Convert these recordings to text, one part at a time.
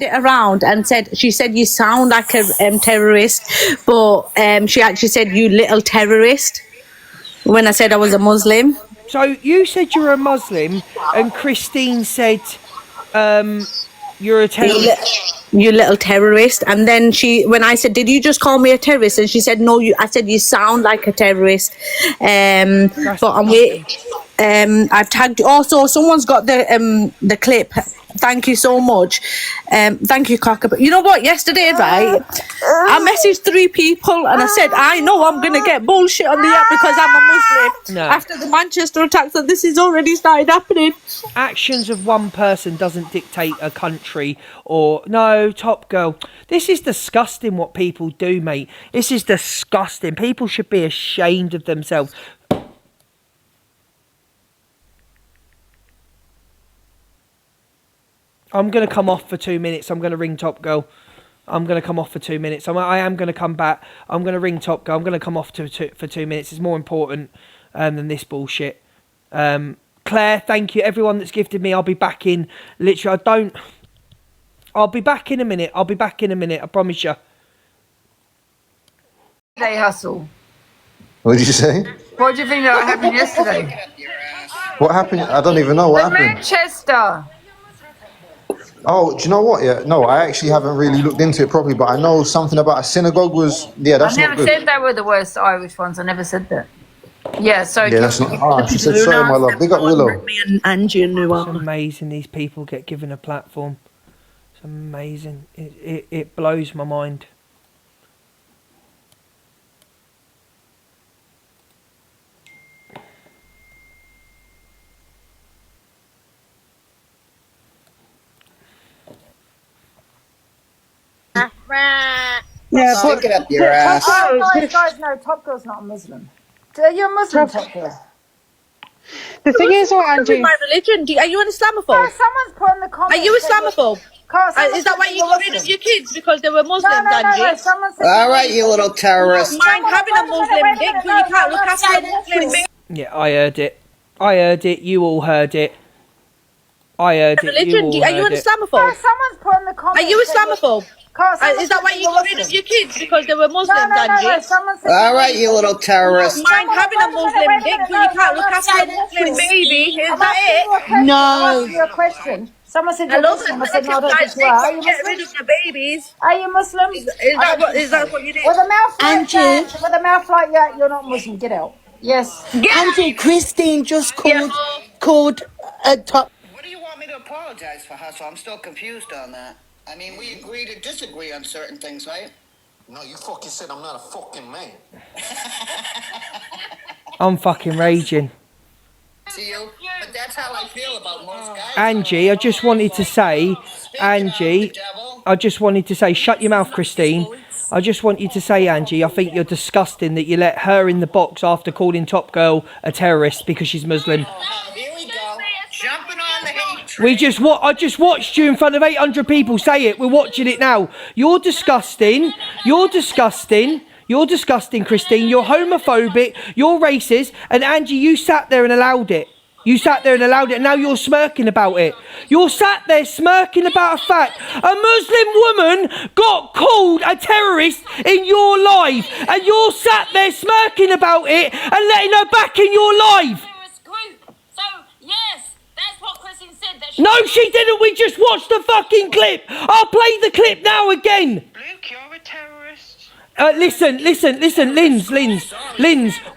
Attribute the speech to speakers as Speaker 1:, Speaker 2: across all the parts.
Speaker 1: It around and she said you sound like a terrorist, but she actually said you little terrorist when I said I was a Muslim.
Speaker 2: So you said you're a Muslim, and Christine said you're a terrorist.
Speaker 1: You little terrorist. And then when I said, did you just call me a terrorist? And she said, no, I said you sound like a terrorist. But I've tagged you. Also, someone's got the clip. Thank you so much. Thank you, Cocker. But you know what? Yesterday, right, I messaged 3 people and I said, I know I'm going to get bullshit on the app because I'm a Muslim.
Speaker 2: No.
Speaker 1: After the Manchester attacks, and this is already started happening.
Speaker 2: Actions of one person doesn't dictate a country or... No, Top Girl. This is disgusting what people do, mate. This is disgusting. People should be ashamed of themselves. I'm going to come off for 2 minutes. I'm going to ring Top Girl. I'm going to come off for 2 minutes. I am going to come back. I'm going to ring Top Girl. I'm going to come off for 2 minutes. It's more important than this bullshit. Claire, thank you. Everyone that's gifted me, I'll be back in. Literally, I'll be back in a minute. I promise you.
Speaker 3: Day hustle.
Speaker 4: What did you say?
Speaker 3: What do you think that happened yesterday?
Speaker 4: What happened? I don't even know what happened.
Speaker 3: Manchester.
Speaker 4: Oh, do you know what? Yeah, no, I actually haven't really looked into it properly, but I know something about a synagogue was. Yeah, that's not good.
Speaker 3: I never said they were the worst Irish ones. I never said that. Yeah, so.
Speaker 4: Yeah, that's not. Ah, she said sorry, my love. Big up Willow.
Speaker 1: Me and Angie and
Speaker 2: It's amazing these people get given a platform. It's amazing. It blows my mind.
Speaker 5: Yeah, stick it up your ass.
Speaker 3: Guys, no, Top Girl's not a Muslim. You're a Muslim, Top Girl.
Speaker 5: The thing is, Angie,
Speaker 1: my religion. Are you an Islamophobe?
Speaker 3: Someone's put in the comments.
Speaker 1: Are you Islamophobe? Is that why you got rid of your kids because they were Muslims, Angie?
Speaker 5: all right, you little terrorist.
Speaker 1: Mind having a Muslim dick, but you can't look after a Muslim dick.
Speaker 2: Yeah, I heard it. You all heard it. I heard it.
Speaker 1: Religion. Are you an Islamophobe?
Speaker 3: Someone's put in the comments.
Speaker 1: Are you Islamophobe? Is that why you got rid of your kids because they were Muslims, Angie?
Speaker 5: All right, you little terrorist.
Speaker 1: Mind having a Muslim dick, but you can't look after a Muslim baby. Is that it?
Speaker 3: No. Your question. Someone said you're Muslim. I said no, I don't think you are. Are you
Speaker 1: get rid
Speaker 3: Muslim?
Speaker 1: of the babies.
Speaker 3: Are you Muslim?
Speaker 1: Is that what you did?
Speaker 3: With a mouth like
Speaker 6: Angie.
Speaker 3: that, with a mouth like that, you're not Muslim. Get out. Yes.
Speaker 6: Angie, Christine just called a top.
Speaker 7: What do you want me to apologize for, Hustle? I'm still confused on that. I mean, we agree to disagree on certain things, right?
Speaker 4: No, you fucking said I'm not a fucking man.
Speaker 2: I'm fucking raging.
Speaker 7: See you? But that's how I feel about most guys.
Speaker 2: Angie, I just wanted to say, shut your mouth, Christine. I just want you to say, Angie, I think you're disgusting that you let her in the box after calling Top Girl a terrorist because she's Muslim.
Speaker 7: Here we go. Jumping on the hate train.
Speaker 2: I just watched you in front of 800 people say it. We're watching it now. You're disgusting. You're disgusting. You're disgusting, Christine. You're homophobic. You're racist. And Angie, you sat there and allowed it. You sat there and allowed it, and now you're smirking about it. You're sat there smirking about a fact. A Muslim woman got called a terrorist in your life, and you're sat there smirking about it and letting her back in your life.
Speaker 8: So, yes, that's what Christine said. That
Speaker 2: No, she didn't. We just watched the fucking clip. I'll play the clip now again.
Speaker 7: Luke, you're a terrorist.
Speaker 2: Listen, Linz,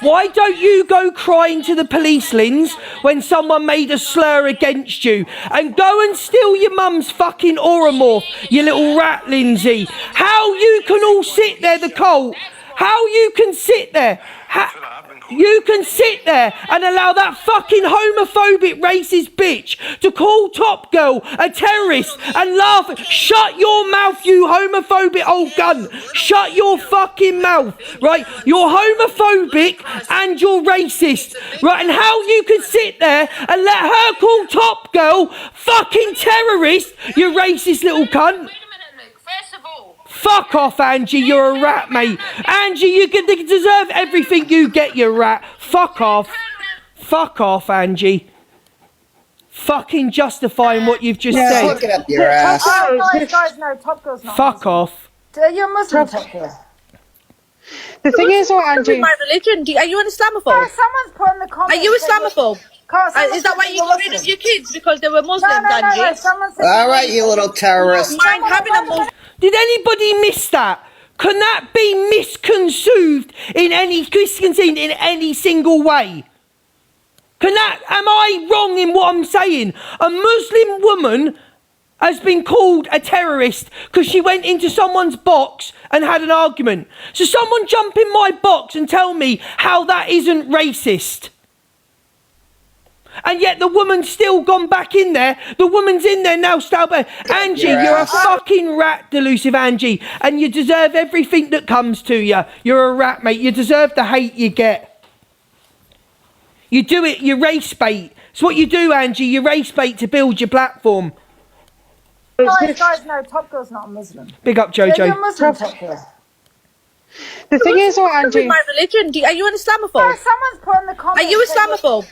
Speaker 2: why don't you go crying to the police, Linz, when someone made a slur against you, and go and steal your mum's fucking Oromorph, you little rat, Lindsay. How you can all sit there, the cult, how you can sit there, you can sit there and allow that fucking homophobic racist bitch to call Top Girl a terrorist and laugh. Shut your mouth, you homophobic old gun. Shut your fucking mouth, right? You're homophobic and you're racist, right? And how you can sit there and let her call Top Girl fucking terrorist, you racist little cunt. Fuck off, Angie, you're a rat, mate. Angie, you deserve everything you get, you rat. Fuck off. Fuck off, Angie. fucking justifying what you've just
Speaker 5: Stick
Speaker 2: said.
Speaker 5: it up your ass.
Speaker 3: Guys, no, Top Girl's not
Speaker 2: Fuck
Speaker 3: Muslim.
Speaker 2: off.
Speaker 3: You're Muslim, Top Girl.
Speaker 5: The thing is, what
Speaker 1: With
Speaker 5: Angie?
Speaker 1: my religion, are you an Islamophobe?
Speaker 3: Someone's put in the comments.
Speaker 1: Are you Islamophobe?
Speaker 3: Is
Speaker 1: Is that why you got rid of your kids because they were Muslims,
Speaker 3: No,
Speaker 1: Angie?
Speaker 3: someone said
Speaker 5: All right, you little terrorist.
Speaker 1: Mind having a Muslim?
Speaker 2: Did anybody miss that? Can that be misconceived in any in any single way? Am I wrong in what I'm saying? A Muslim woman has been called a terrorist because she went into someone's box and had an argument. So someone jump in my box and tell me how that isn't racist. And yet the woman's still gone back in there. The woman's in there now, Angie, you're a fucking rat, delusive Angie. And you deserve everything that comes to you. You're a rat, mate. You deserve the hate you get. You do it, you race bait. It's what you do, Angie. You race bait to build your platform.
Speaker 3: Guys, no, Top Girl's not a Muslim.
Speaker 2: Big up, Jojo.
Speaker 3: You're Muslim, Top Girl.
Speaker 5: The thing is, what Angie?
Speaker 1: With my religion, are you an Islamophobe?
Speaker 3: Someone's put in the comments.
Speaker 1: Are you Islamophobe?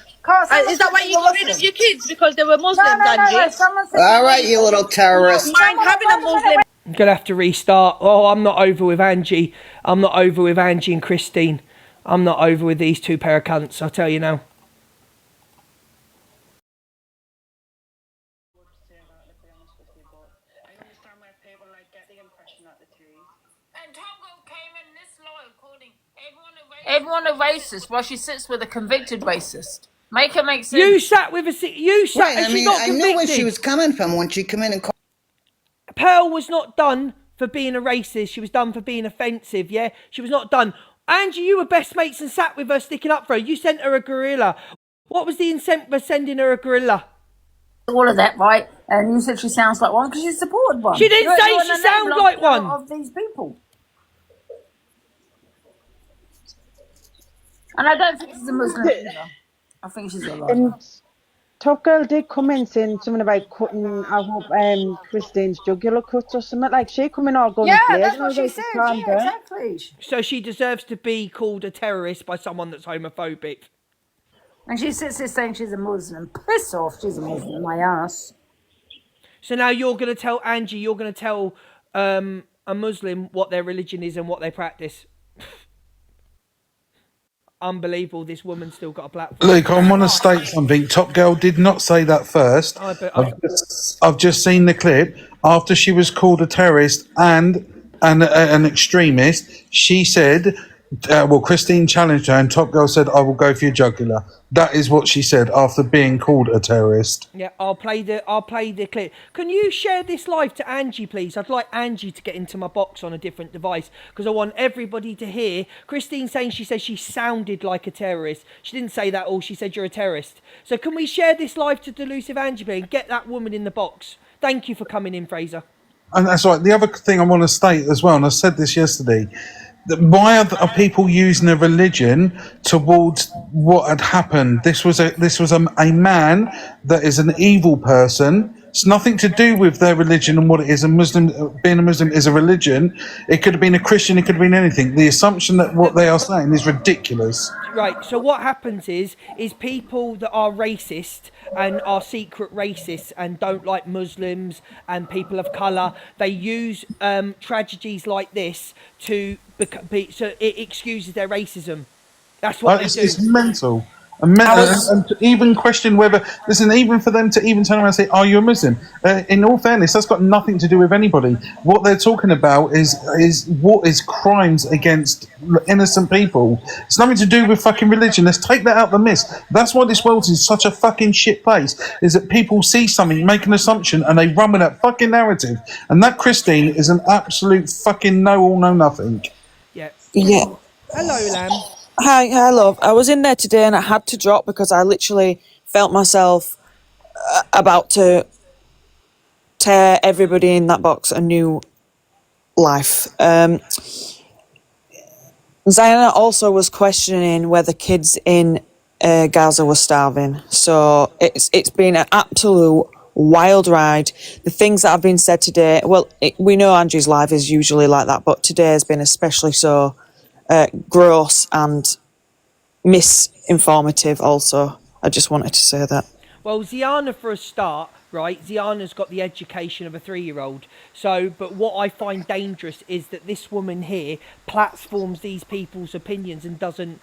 Speaker 1: Is that why you got rid of your kids because they were Muslims, Angie?
Speaker 3: Someone said
Speaker 5: All right, you little terrorist.
Speaker 1: Mind having a Muslim?
Speaker 2: I'm going to have to restart. Oh, I'm not over with Angie. I'm not over with Angie and Christine. I'm not over with these two pair of cunts, I'll tell you now.
Speaker 8: And Togo came in this low, calling everyone a racist while she sits with a convicted racist. Make her make sense.
Speaker 2: You sat with
Speaker 5: Right,
Speaker 2: and
Speaker 5: I
Speaker 2: she
Speaker 5: mean,
Speaker 2: got
Speaker 5: I
Speaker 2: convicted.
Speaker 5: knew where she was coming from when she come in and called.
Speaker 2: Pearl was not done for being a racist. She was done for being offensive, yeah? She was not done. Angie, you were best mates and sat with her sticking up for her. You sent her a gorilla. What was the incentive for sending her a gorilla?
Speaker 3: all of that, right? And you said she sounds like one because she supported one.
Speaker 2: She didn't say
Speaker 3: You're
Speaker 2: she
Speaker 3: an
Speaker 2: sounded
Speaker 3: enabler
Speaker 2: like one.
Speaker 3: of these people. And I don't think she's a Muslim either. I think she's a liar.
Speaker 9: And Top Girl did come in saying something about cutting, I hope, Christine's jugular cuts or something. Like, she come in all going
Speaker 3: Yeah,
Speaker 9: blazing.
Speaker 3: that's
Speaker 9: I
Speaker 3: what
Speaker 9: was
Speaker 3: she
Speaker 9: like,
Speaker 3: said.
Speaker 9: calm
Speaker 3: Yeah,
Speaker 9: down.
Speaker 3: exactly.
Speaker 2: So she deserves to be called a terrorist by someone that's homophobic.
Speaker 3: And she sits there saying she's a Muslim. Piss off, she's a Muslim, my ass.
Speaker 2: So now you're going to tell Angie, you're going to tell a Muslim what their religion is and what they practice. Unbelievable, this woman's still got a platform.
Speaker 10: Luke, I want to state something. Top Girl did not say that first. I've just seen the clip. After she was called a terrorist and an extremist, she said, well, Christine challenged her and Top Girl said, I will go for your jugular. That is what she said after being called a terrorist.
Speaker 2: Yeah, I'll play the clip. Can you share this live to Angie, please? I'd like Angie to get into my box on a different device because I want everybody to hear. Christine saying she says she sounded like a terrorist. She didn't say that all. She said you're a terrorist. So can we share this live to Delusive Angie, please, and get that woman in the box? Thank you for coming in, Fraser.
Speaker 10: And that's right. The other thing I want to state as well, and I said this yesterday, that why are people using a religion towards what had happened? This was a man that is an evil person. It's nothing to do with their religion and what it is. Being a Muslim is a religion. It could have been a Christian. It could have been anything. The assumption that what they are saying is ridiculous.
Speaker 2: Right, so what happens is people that are racist and are secret racists and don't like Muslims and people of colour, they use tragedies like this so it excuses their racism. That's what they do.
Speaker 10: It's mental. And to even question whether, listen, even for them to even turn around and say, are you a Muslim? In all fairness, that's got nothing to do with anybody. What they're talking about is what is crimes against innocent people. It's nothing to do with fucking religion. Let's take that out the mist. That's why this world is such a fucking shit place, is that people see something, make an assumption, and they run with that fucking narrative. And that Christine is an absolute fucking no all, no nothing.
Speaker 2: Yeah.
Speaker 6: Yeah.
Speaker 2: Hello, Lamb.
Speaker 6: Hi, love. I was in there today and I had to drop because I literally felt myself about to tear everybody in that box a new life. Ziona also was questioning whether kids in Gaza were starving. So it's been an absolute wild ride. The things that have been said today, well, we know Angie's life is usually like that, but today has been especially so. Gross and misinformative also. I just wanted to say that.
Speaker 2: Well, Ziana, for a start, right? Ziana's got the education of a 3-year-old. So, but what I find dangerous is that this woman here platforms these people's opinions and doesn't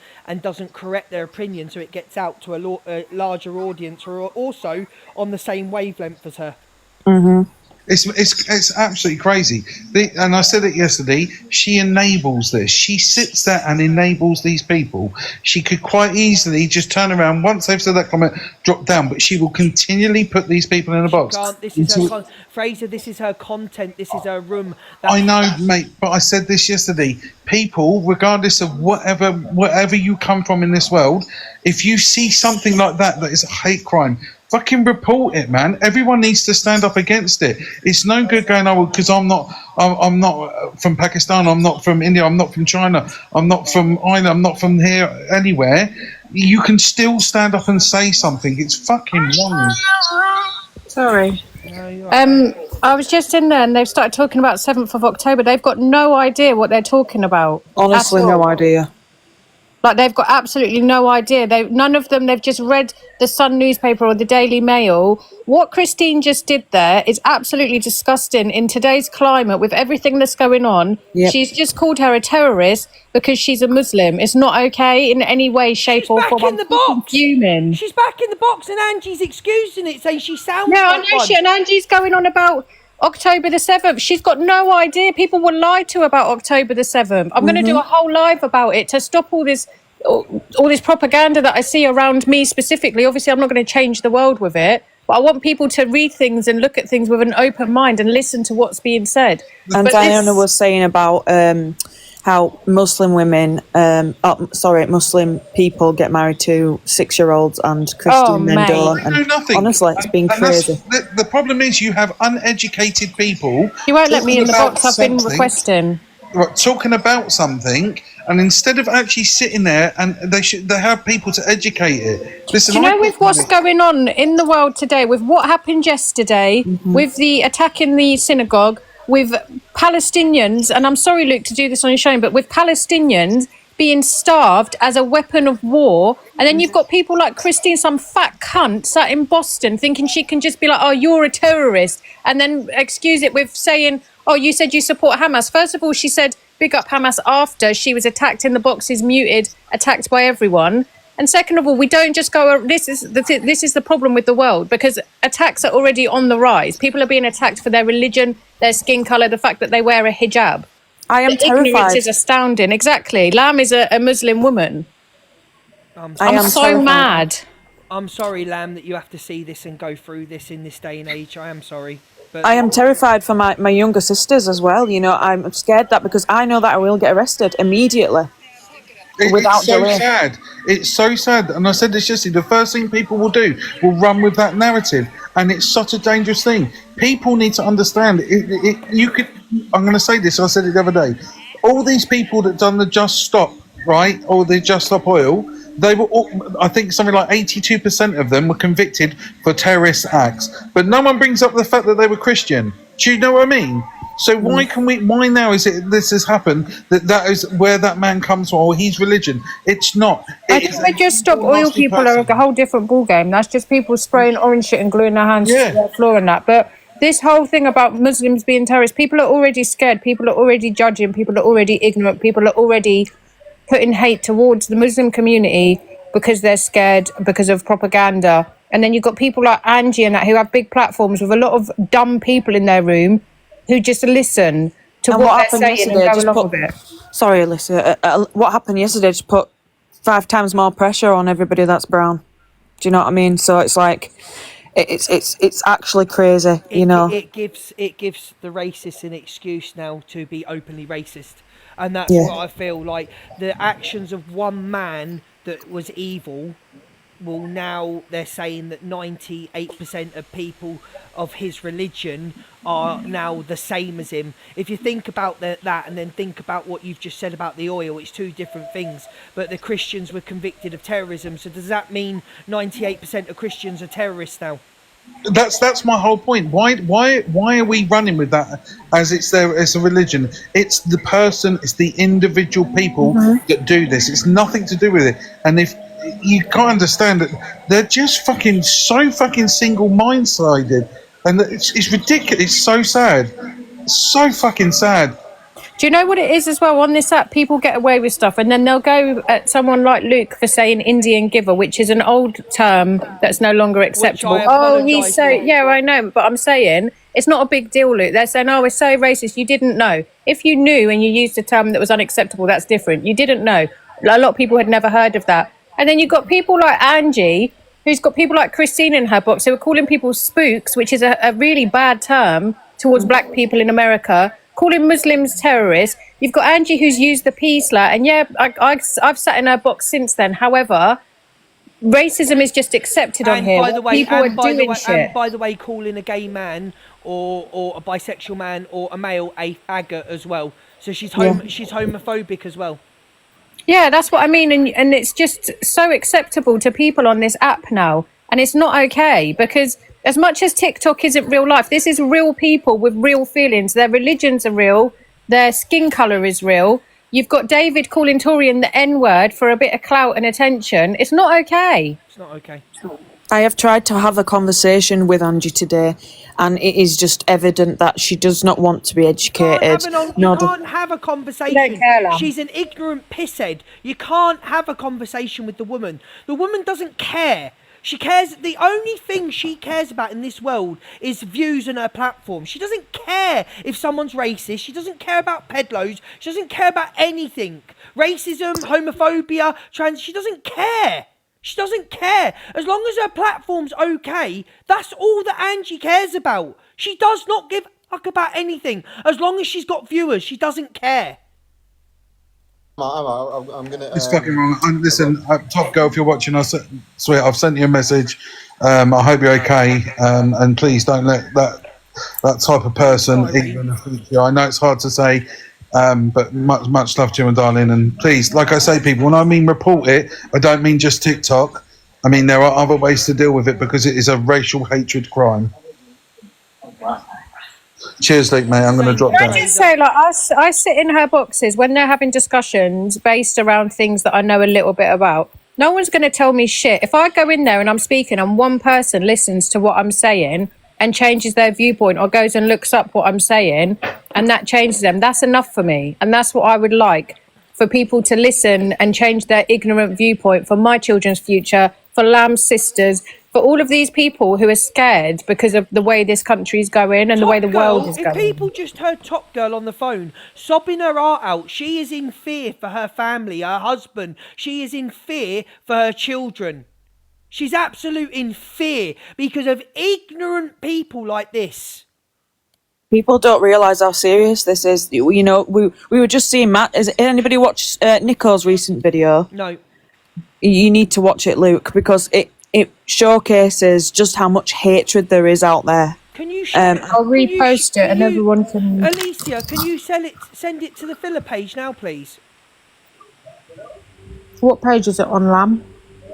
Speaker 2: correct their opinion, so it gets out to a larger audience who are also on the same wavelength as her.
Speaker 10: It's absolutely crazy. And I said it yesterday. She enables this. She sits there and enables these people. She could quite easily just turn around once they've said that comment, drop down. But she will continually put these people in a box.
Speaker 2: This is her Fraser. This is her content. This is her room.
Speaker 10: I know, mate. But I said this yesterday. People, regardless of whatever you come from in this world, if you see something like that is a hate crime, fucking report it, man. Everyone needs to stand up against it. It's no good going, oh, because I'm not from Pakistan, I'm not from India, I'm not from China, I'm not from Ireland, I'm not from here, anywhere. You can still stand up and say something. It's fucking wrong.
Speaker 9: Sorry.
Speaker 3: I was just in there and they've started talking about 7th of October. They've got no idea what they're talking about.
Speaker 6: Honestly, no idea.
Speaker 3: Like, they've got absolutely no idea. None of them, they've just read the Sun newspaper or the Daily Mail. What Christine just did there is absolutely disgusting in today's climate with everything that's going on.
Speaker 6: Yep.
Speaker 3: She's just called her a terrorist because she's a Muslim. It's not okay in any way, shape or form.
Speaker 2: She's back in the box.
Speaker 3: Fuming.
Speaker 2: She's back in the box and Angie's excusing it, saying she sounds
Speaker 3: Yeah, I
Speaker 2: like
Speaker 3: know
Speaker 2: one.
Speaker 3: and Angie's going on about October the 7th. She's got no idea. People were lied to about October the 7th. I'm going to do a whole live about it to stop all this propaganda that I see around me specifically. Obviously, I'm not going to change the world with it, but I want people to read things and look at things with an open mind and listen to what's being said.
Speaker 6: And Diana was saying about how Muslim women, Muslim people get married to 6-year-olds and Christian men don't.
Speaker 10: I know nothing.
Speaker 6: Honestly, it's been crazy.
Speaker 10: The problem is you have uneducated people.
Speaker 3: You won't let me in the box. I've been
Speaker 10: something.
Speaker 3: requesting.
Speaker 10: Right, talking about something, and instead of actually sitting there, and they have people to educate it. Listen,
Speaker 3: Do you know with what's going on in the world today, with what happened yesterday, with the attack in the synagogue, with Palestinians, and I'm sorry, Luke, to do this on your show, but with Palestinians being starved as a weapon of war, and then you've got people like Christine, some fat cunt sat in Boston thinking she can just be like, oh, you're a terrorist, and then excuse it with saying, oh, you said you support Hamas. First of all, she said big up Hamas after she was attacked in the boxes, muted, attacked by everyone. And second of all, we don't just go, this is the problem with the world, because attacks are already on the rise. People are being attacked for their religion, their skin colour, the fact that they wear a hijab.
Speaker 6: I am terrified.
Speaker 3: Ignorance is astounding. Exactly. Lam is a Muslim woman. I'm so
Speaker 6: terrified.
Speaker 3: mad.
Speaker 2: I'm sorry, Lam, that you have to see this and go through this in this day and age. I am sorry. But
Speaker 6: I am terrified for my younger sisters as well. You know, I'm scared that because I know that I will get arrested immediately. Without
Speaker 10: it's so
Speaker 6: delay.
Speaker 10: sad. It's so sad. And I said this yesterday, the first thing people will do will run with that narrative. And it's such a dangerous thing. People need to understand. I'm going to say this, I said it the other day. All these people that done the Just Stop, right, or the Just Stop Oil, they were all, I think something like 82% of them were convicted for terrorist acts. But no one brings up the fact that they were Christian. Do you know what I mean? So why now is it this has happened, that is where that man comes from, or his religion? It's not.
Speaker 3: I think the Just Stop Oil people are a whole different ballgame. That's just people spraying orange shit and gluing their hands to the floor and that. But this whole thing about Muslims being terrorists, people are already scared, people are already judging, people are already ignorant, people are already putting hate towards the Muslim community because they're scared because of propaganda. And then you've got people like Angie and that who have big platforms with a lot of dumb people in their room who just listen to what they're saying and go along with it.
Speaker 6: Sorry, Alyssa. What happened yesterday just put 5 times more pressure on everybody that's brown. Do you know what I mean? So it's like, it's actually crazy, you know.
Speaker 2: It gives the racists an excuse now to be openly racist. And that's what I feel like. The actions of one man that was evil, well, now they're saying that 98% of people of his religion are now the same as him. If you think about that and then think about what you've just said about the oil, it's 2 different things. But the Christians were convicted of terrorism. So does that mean 98% of Christians are terrorists now?
Speaker 10: That's my whole point. Why are we running with that as it's a religion? It's the person, it's the individual people that do this. It's nothing to do with it. And if you can't understand that they're just fucking so fucking single mind-sided, and it's ridiculous. It's so sad, so fucking sad.
Speaker 3: Do you know what it is as well? On this app, people get away with stuff and then they'll go at someone like Luke for saying Indian giver, which is an old term that's no longer acceptable. Oh, he's so, yeah, I know, but I'm saying it's not a big deal, Luke. They're saying, oh, it's so racist. You didn't know. If you knew and you used a term that was unacceptable, that's different. You didn't know. A lot of people had never heard of that. And then you've got people like Angie, who's got people like Christine in her box who are calling people spooks, which is a really bad term towards black people in America, calling Muslims terrorists. You've got Angie who's used the P slur, and yeah, I've sat in her box since then. However, racism is just accepted on here.
Speaker 2: By the way,
Speaker 3: People are doing shit.
Speaker 2: and by the way, calling a gay man or a bisexual man or a male a faggot as well. So she's homophobic as well.
Speaker 3: Yeah, that's what I mean, and it's just so acceptable to people on this app now, and it's not okay because as much as TikTok isn't real life, this is real people with real feelings. Their religions are real, their skin colour is real. You've got David calling Torian the N-word for a bit of clout and attention. It's not okay.
Speaker 2: It's not okay.
Speaker 6: I have tried to have a conversation with Angie today, and it is just evident that she does not want to be educated.
Speaker 2: You can't have a conversation.
Speaker 3: Don't care, Lam.
Speaker 2: She's an ignorant pisshead. You can't have a conversation with the woman. The woman doesn't care. She cares. The only thing she cares about in this world is views on her platform. She doesn't care if someone's racist. She doesn't care about pedlos. She doesn't care about anything. Racism, homophobia, trans. She doesn't care. She doesn't care. As long as her platform's okay, that's all that Angie cares about. She does not give a fuck about anything. As long as she's got viewers, she doesn't care.
Speaker 4: I'm gonna.
Speaker 10: It's fucking wrong. Listen, Top Girl, if you're watching, sweet, I've sent you a message. I hope you're okay, and please don't let that type of person even affect you. I know it's hard to say, but much love to you, and darling. And please, like I say, people, when I mean report it, I don't mean just TikTok. I mean there are other ways to deal with it because it is a racial hatred crime. Cheers, Luke, mate. I'm going to drop
Speaker 3: Can
Speaker 10: down.
Speaker 3: I just say, like, I sit in her boxes when they're having discussions based around things that I know a little bit about. No one's going to tell me shit. If I go in there and I'm speaking and one person listens to what I'm saying and changes their viewpoint or goes and looks up what I'm saying and that changes them, that's enough for me. And that's what I would like, for people to listen and change their ignorant viewpoint for my children's future, for Lamb's sisters, for all of these people who are scared because of the way this country's going and the way the world is going.
Speaker 2: If people just heard Top Girl on the phone sobbing her heart out, she is in fear for her family, her husband. She is in fear for her children. She's absolute in fear because of ignorant people like this.
Speaker 6: People don't realise how serious this is. You know, we were just seeing Matt. Has anybody watched Nico's recent video?
Speaker 2: No.
Speaker 6: You need to watch it, Luke, because it showcases just how much hatred there is out there.
Speaker 2: Can you share it?
Speaker 3: I'll repost it and everyone can...
Speaker 2: Alicia, can you send it to the filler page now, please?
Speaker 3: What page is it on, Lamb?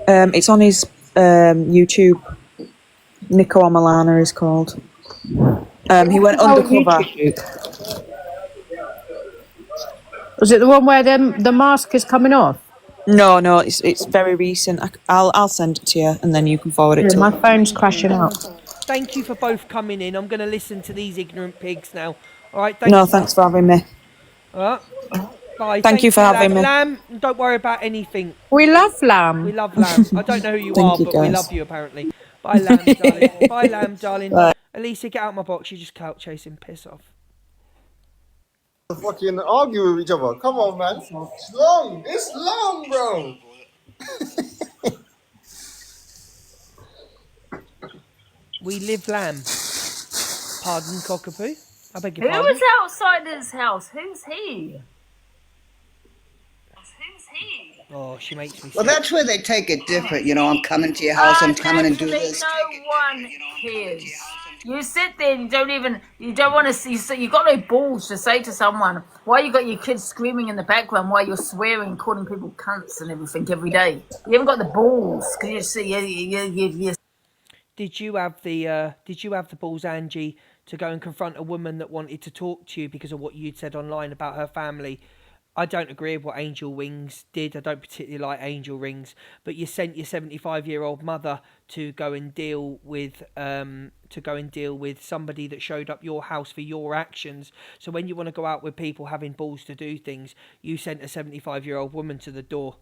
Speaker 6: It's on his YouTube. Nico Amalana is called. He went undercover.
Speaker 3: Was it the one where the mask is coming off?
Speaker 6: No, it's very recent. I'll send it to you, and then you can forward it to
Speaker 3: my
Speaker 6: me.
Speaker 3: phone's crashing out.
Speaker 2: Thank you for both coming in. I'm going to listen to these ignorant pigs now. All right.
Speaker 6: Thanks for having me.
Speaker 2: All right. Bye.
Speaker 6: Thank you for having me.
Speaker 2: Lamb, don't worry about anything.
Speaker 3: We love Lamb.
Speaker 2: We love Lamb. I don't know who you are, but we love you apparently. Bye, Lamb, darling. Bye, Lamb, darling.
Speaker 6: Bye.
Speaker 2: Alicia, get out my box. You're just clout chasing. Piss off.
Speaker 4: Fucking argue with each other. Come on, man. It's long. It's long, bro.
Speaker 2: We live Lamb. Pardon, cockapoo. I beg your
Speaker 8: Who
Speaker 2: pardon.
Speaker 8: is outside his house? Who's he?
Speaker 2: Oh, she makes me sick.
Speaker 5: Well, that's where they take it different. You know, I'm coming to your house. I'm coming and do this.
Speaker 8: No one cares. You sit there and you don't want to see, so you got no balls to say to someone, why you got your kids screaming in the background while you're swearing, calling people cunts and everything every day. You haven't got the balls, because you see, you
Speaker 2: Did you have the balls, Angie, to go and confront a woman that wanted to talk to you because of what you'd said online about her family? I don't agree with what Angel Wings did. I don't particularly like Angel Rings, but you sent your 75-year-old mother to go and deal with somebody that showed up your house for your actions. So when you want to go out with people having balls to do things, you sent a 75-year-old woman to the door.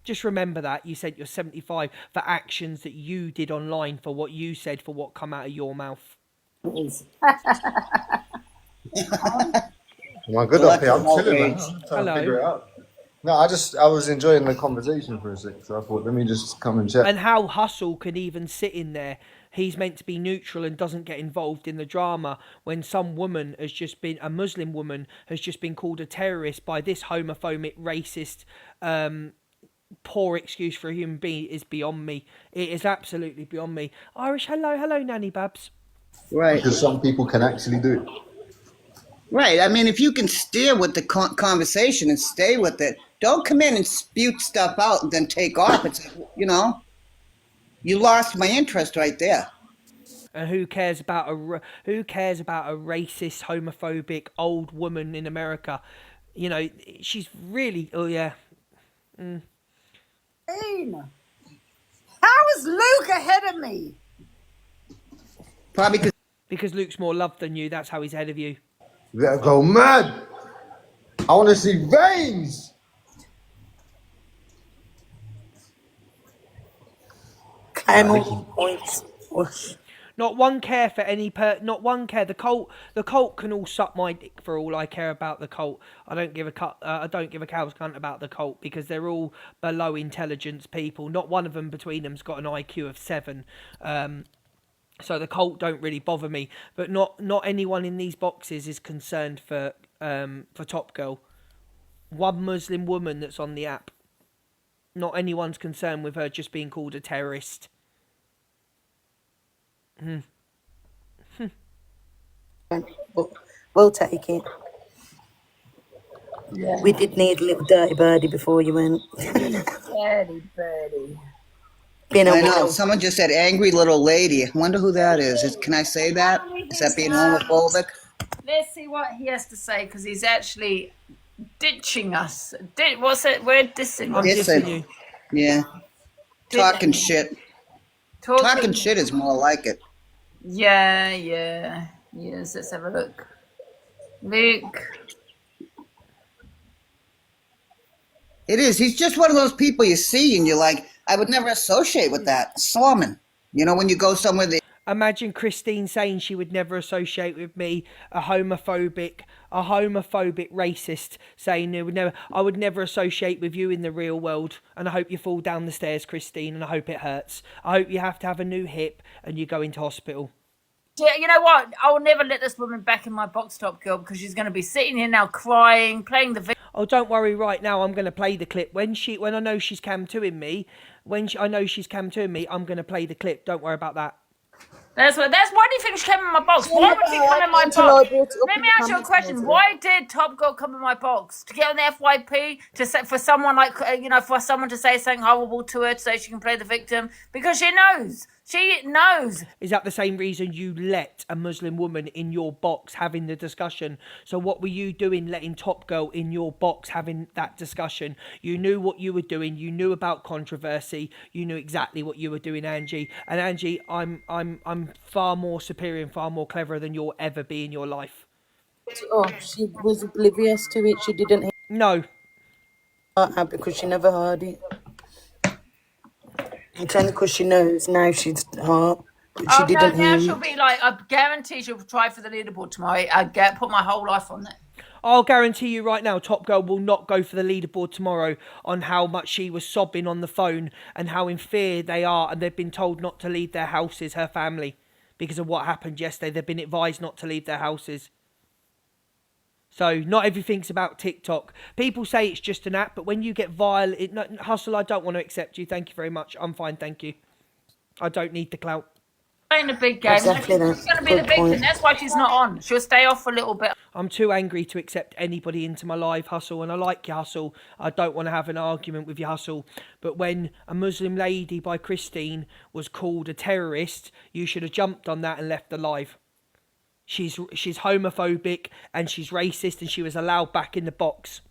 Speaker 2: Just remember that you sent your 75 for actions that you did online, for what you said, for what come out of your mouth.
Speaker 4: Am I good up here? I'm chilling, man.
Speaker 5: outrage.
Speaker 4: I'm trying to
Speaker 2: Hello.
Speaker 4: figure it out. No, I was enjoying the conversation for a sec, so I thought, let me just come and chat.
Speaker 2: And how Hustle can even sit in there. He's meant to be neutral and doesn't get involved in the drama when some woman has just been, a Muslim woman, has just been called a terrorist by this homophobic, racist, poor excuse for a human being is beyond me. It is absolutely beyond me. Irish, hello, Nanny Babs.
Speaker 5: Right.
Speaker 4: Because some people can actually do it.
Speaker 5: Right. I mean, if you can steer with the conversation and stay with it, don't come in and spew stuff out and then take off. It's, you you lost my interest right there.
Speaker 2: And who cares about a racist, homophobic old woman in America? You know, she's really. Oh yeah.
Speaker 8: How is Luke ahead of me?
Speaker 5: Probably
Speaker 2: Because Luke's more loved than you. That's how he's ahead of you.
Speaker 4: Let her go mad. I want to see veins.
Speaker 1: Claim all points. Whoosh.
Speaker 2: Not one care for any not one care. The cult can all suck my dick for all I care about the cult. I don't give a cow's cunt about the cult because they're all below intelligence people. Not one of them between them's got an IQ of 7. So the cult don't really bother me. But not anyone in these boxes is concerned for Top Girl. One Muslim woman that's on the app. Not anyone's concerned with her just being called a terrorist.
Speaker 1: We'll take it.
Speaker 8: Yeah.
Speaker 1: We did need a little dirty birdie before you went.
Speaker 8: Dirty birdie.
Speaker 1: Been a
Speaker 5: I know.
Speaker 1: while.
Speaker 5: Someone just said angry little lady. I wonder who that is. Can I say that? Is that being homophobic?
Speaker 8: Let's see what he has to say because he's actually ditching us. What's it? We're dissing.
Speaker 2: I'm
Speaker 5: It's
Speaker 2: dissing
Speaker 5: a-
Speaker 2: you.
Speaker 5: Yeah. Talking shit.
Speaker 8: Talking
Speaker 5: Talking shit is more like it.
Speaker 8: Yeah. Yes, let's have a look. Luke.
Speaker 5: It is. He's just one of those people you see and you're like, I would never associate with that. Sloman. You know, when you go somewhere that
Speaker 2: Imagine Christine saying she would never associate with me, a homophobic racist, saying I would never associate with you in the real world. And I hope you fall down the stairs, Christine, and I hope it hurts. I hope you have to have a new hip and you go into hospital.
Speaker 8: Yeah, you know what? I will never let this woman back in my box, Top Girl, because she's going to be sitting here now crying, playing the video.
Speaker 2: Oh, don't worry. Right now, I'm going to play the clip when I know she's cam 2ing me. I know she's cam 2ing me, I'm going to play the clip. Don't worry about that.
Speaker 8: Why do you think she came in my box? Why would she come in my box? Let me ask you a question. Why did Top Girl come in my box? To get on the FYP? For someone for someone to say something horrible to her so she can play the victim? Because she knows. She knows.
Speaker 2: Is that the same reason you let a Muslim woman in your box having the discussion? So what were you doing letting Top Girl in your box having that discussion? You knew what you were doing. You knew about controversy. You knew exactly what you were doing, Angie. And Angie, I'm far more superior and far more cleverer than you'll ever be in your life.
Speaker 1: Oh, she was oblivious to it. She didn't hear
Speaker 2: No.
Speaker 1: it because she never heard it. It's only because she knows now she's hurt. But she didn't
Speaker 8: now
Speaker 1: hear
Speaker 8: she'll
Speaker 1: it.
Speaker 8: be like, I guarantee she'll try for the leaderboard tomorrow. Put my whole life on it.
Speaker 2: I'll guarantee you right now, Top Girl will not go for the leaderboard tomorrow on how much she was sobbing on the phone and how in fear they are and they've been told not to leave their houses, her family, because of what happened yesterday. They've been advised not to leave their houses. So not everything's about TikTok. People say it's just an app, but when you get violent... Hustle, I don't want to accept you. Thank you very much. I'm fine, thank you. I don't need the clout.
Speaker 8: Playing a big game.
Speaker 1: Exactly that.
Speaker 8: She's going to be the victim. That's why she's not on. She'll stay off for a little bit.
Speaker 2: I'm too angry to accept anybody into my life, Hustle, and I like your Hustle. I don't want to have an argument with your Hustle. But when a Muslim lady by Christine was called a terrorist, you should have jumped on that and left alive. She's homophobic and she's racist and she was allowed back in the box.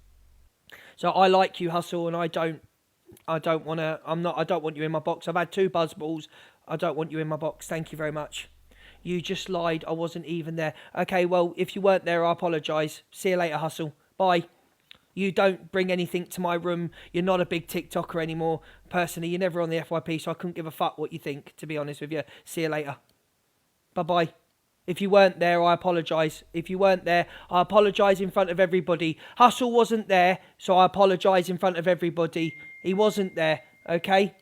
Speaker 2: So I like you, Hustle, and I don't want you in my box. I've had 2 buzzballs. I don't want you in my box. Thank you very much. You just lied. I wasn't even there. Okay, well, if you weren't there, I apologise. See you later, Hustle. Bye. You don't bring anything to my room. You're not a big TikToker anymore. Personally, you're never on the FYP, so I couldn't give a fuck what you think, to be honest with you. See you later. Bye-bye. If you weren't there, I apologise. If you weren't there, I apologise in front of everybody. Hustle wasn't there, so I apologise in front of everybody. He wasn't there, okay?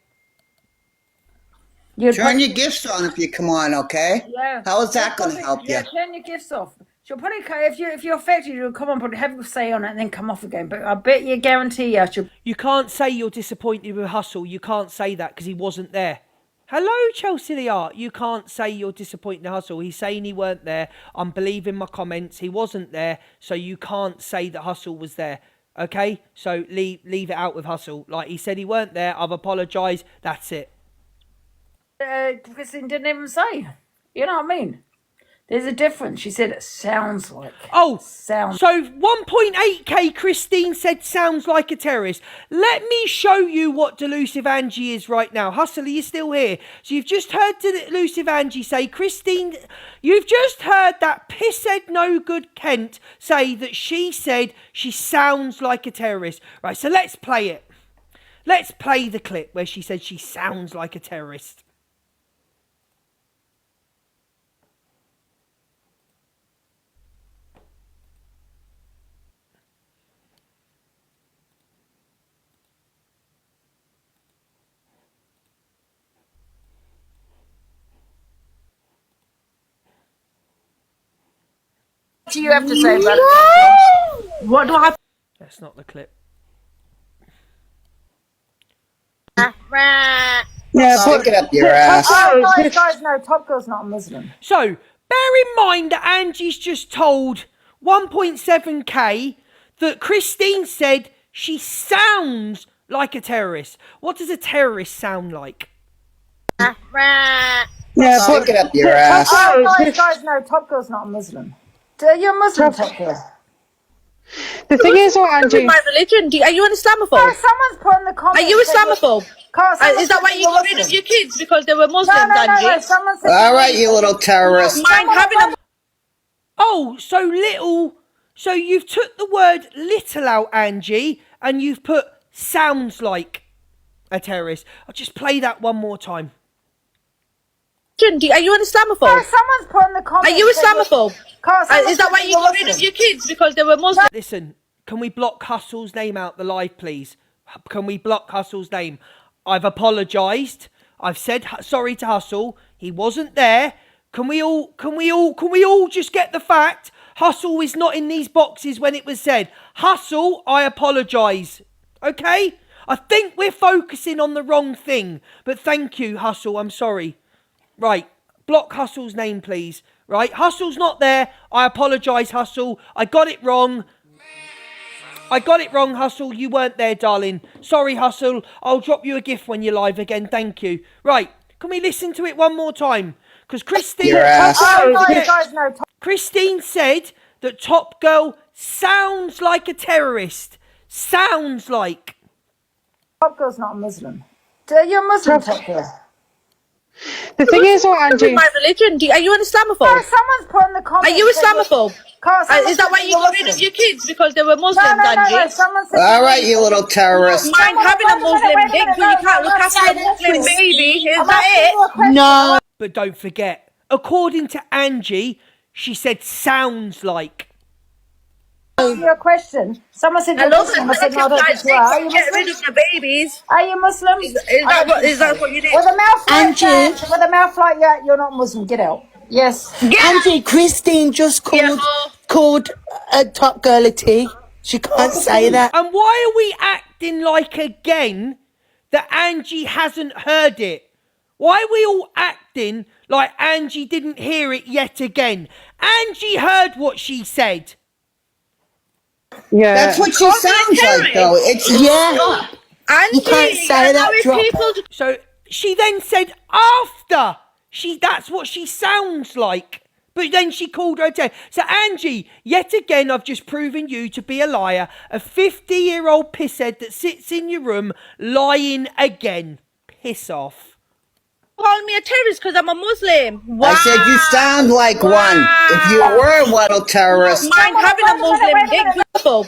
Speaker 5: Turn your gifts on if you come on, okay?
Speaker 8: Yeah.
Speaker 5: How is that going to help you?
Speaker 8: Yeah, turn your gifts off. She'll probably, if you're affected, you'll come on, but have a say on it and then come off again. But I bet you, guarantee you,
Speaker 2: You can't say you're disappointed with Hustle. You can't say that because he wasn't there. Hello, Chelsea the Art. You can't say you're disappointed in Hustle. He's saying he weren't there. I'm believing my comments. He wasn't there, so you can't say that Hustle was there. Okay? So leave it out with Hustle. Like, he said he weren't there. I've apologised. That's it.
Speaker 8: Christine didn't even say. You know what I mean? There's a difference. She said it sounds like.
Speaker 2: So 1.8k Christine said sounds like a terrorist. Let me show you what Delusive Angie is right now. Hustle, are you still here? So you've just heard Delusive Angie say, Christine, you've just heard that pisshead no good Kent say that she said she sounds like a terrorist. Right, so let's play it. Let's play the clip where she said she sounds like a terrorist.
Speaker 8: What do you have to say about it? What do I have?
Speaker 2: That's not the clip.
Speaker 9: Yeah,
Speaker 5: Stick it up your ass.
Speaker 8: Guys, no, Top Girl's not a Muslim.
Speaker 2: So, bear in mind that Angie's just told 1.7k that Christine said she sounds like a terrorist. What does a terrorist sound like?
Speaker 9: yeah,
Speaker 5: Stick it up your ass.
Speaker 8: Guys, no, Top Girl's not a Muslim. You're a Muslim, Top Girl.
Speaker 9: the thing is, what Angie,
Speaker 1: My religion. Are you an Islamophobe?
Speaker 8: Someone's put in the comments.
Speaker 1: Are you Islamophobe? Is that why you got rid of your kids because they were Muslims, Angie?
Speaker 8: Someone said
Speaker 5: All right, you little terrorist.
Speaker 1: Mind having a
Speaker 2: Oh, so little. So you've took the word little out, Angie, and you've put sounds like a terrorist. I'll just play that one more time.
Speaker 1: religion. Are you an Islamophobe?
Speaker 8: Someone's put in the comments.
Speaker 1: Are you Islamophobe? Is that why you got rid of your kids because they were Muslims?
Speaker 2: Listen, can we block Hustle's name out the live, please? Can we block Hustle's name? I've apologised. I've said sorry to Hustle. He wasn't there. Can we all just get the fact Hustle is not in these boxes when it was said? Hustle, I apologise. Okay? I think we're focusing on the wrong thing. But thank you, Hustle. I'm sorry. Right. Block Hustle's name, please. Right? Hustle's not there. I apologise, Hustle. I got it wrong. Hustle. You weren't there, darling. Sorry, Hustle. I'll drop you a gift when you're live again. Thank you. Right. Can we listen to it one more time? Because Christine... Christine said that Top Girl sounds like a terrorist. Sounds like.
Speaker 8: Top Girl's not a Muslim. You're a Muslim, Top Girl.
Speaker 9: the thing is, what Angie,
Speaker 1: My religion. Are you an Islamophobe?
Speaker 8: Someone's put in the comments.
Speaker 1: Are you Islamophobe? Is that why you got rid of your kids because they were Muslims, Angie?
Speaker 5: All right, you little terrorist.
Speaker 1: Mind having a Muslim dick so you can't look after a Muslim baby? Is that it? No.
Speaker 2: But don't forget, according to Angie, she said sounds like.
Speaker 8: Your question. Someone said you're Muslim. I said no, that's Are you
Speaker 1: Get rid
Speaker 8: Muslim?
Speaker 1: of the babies.
Speaker 8: Are you Muslim?
Speaker 1: Is that what you did?
Speaker 8: With a mouth like
Speaker 11: Angie.
Speaker 8: that, with a mouth like that, you're not Muslim. Get out. Yes.
Speaker 11: Angie, Christine just called a Top Girl a T. She can't say that.
Speaker 2: And why are we acting like again that Angie hasn't heard it? Why are we all acting like Angie didn't hear it yet again? Angie heard what she said.
Speaker 9: yeah,
Speaker 5: That's what she sounds like, though. It's
Speaker 11: Yeah. You can't say that. Drop.
Speaker 2: So she then said after that's what she sounds like. But then she called her a terrorist. So Angie, yet again, I've just proven you to be a liar. A 50-year-old pisshead that sits in your room lying again. Piss off.
Speaker 1: Call me a terrorist because I'm a Muslim. Wow.
Speaker 5: I said you sound like one. If you were one, a terrorist.
Speaker 1: Mind having a Muslim dick, beautiful.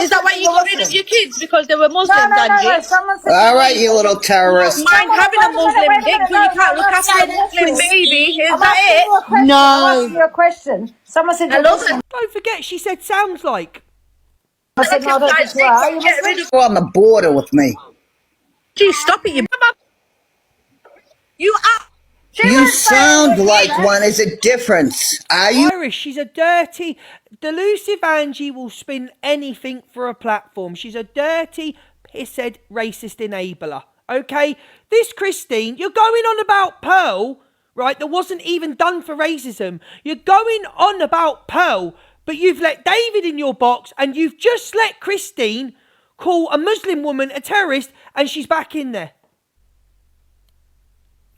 Speaker 1: Is that why you got rid of your kids? Because they were Muslims, Angie?
Speaker 8: Someone said
Speaker 5: All right, you little terrorist.
Speaker 1: Mind having a Muslim dick, but you can't look after a Muslim baby. Is that it?
Speaker 8: I'm
Speaker 11: No.
Speaker 8: asking you a question. Someone said
Speaker 1: I
Speaker 8: you're
Speaker 1: love
Speaker 8: Muslim.
Speaker 1: it.
Speaker 2: Don't forget, she said sounds like.
Speaker 8: I said no, don't think you are. Are you
Speaker 1: Get rid
Speaker 8: Muslim?
Speaker 1: of.
Speaker 5: You're on the border with me.
Speaker 1: Gee, stop it, you are.
Speaker 5: You sound like one. Is a difference. Are you?
Speaker 2: Irish, she's a dirty, delusive Angie will spin anything for a platform. She's a dirty, pisshead, racist enabler. Okay? This Christine, you're going on about Pearl, right, that wasn't even done for racism. You're going on about Pearl, but you've let David in your box and you've just let Christine call a Muslim woman a terrorist and she's back in there.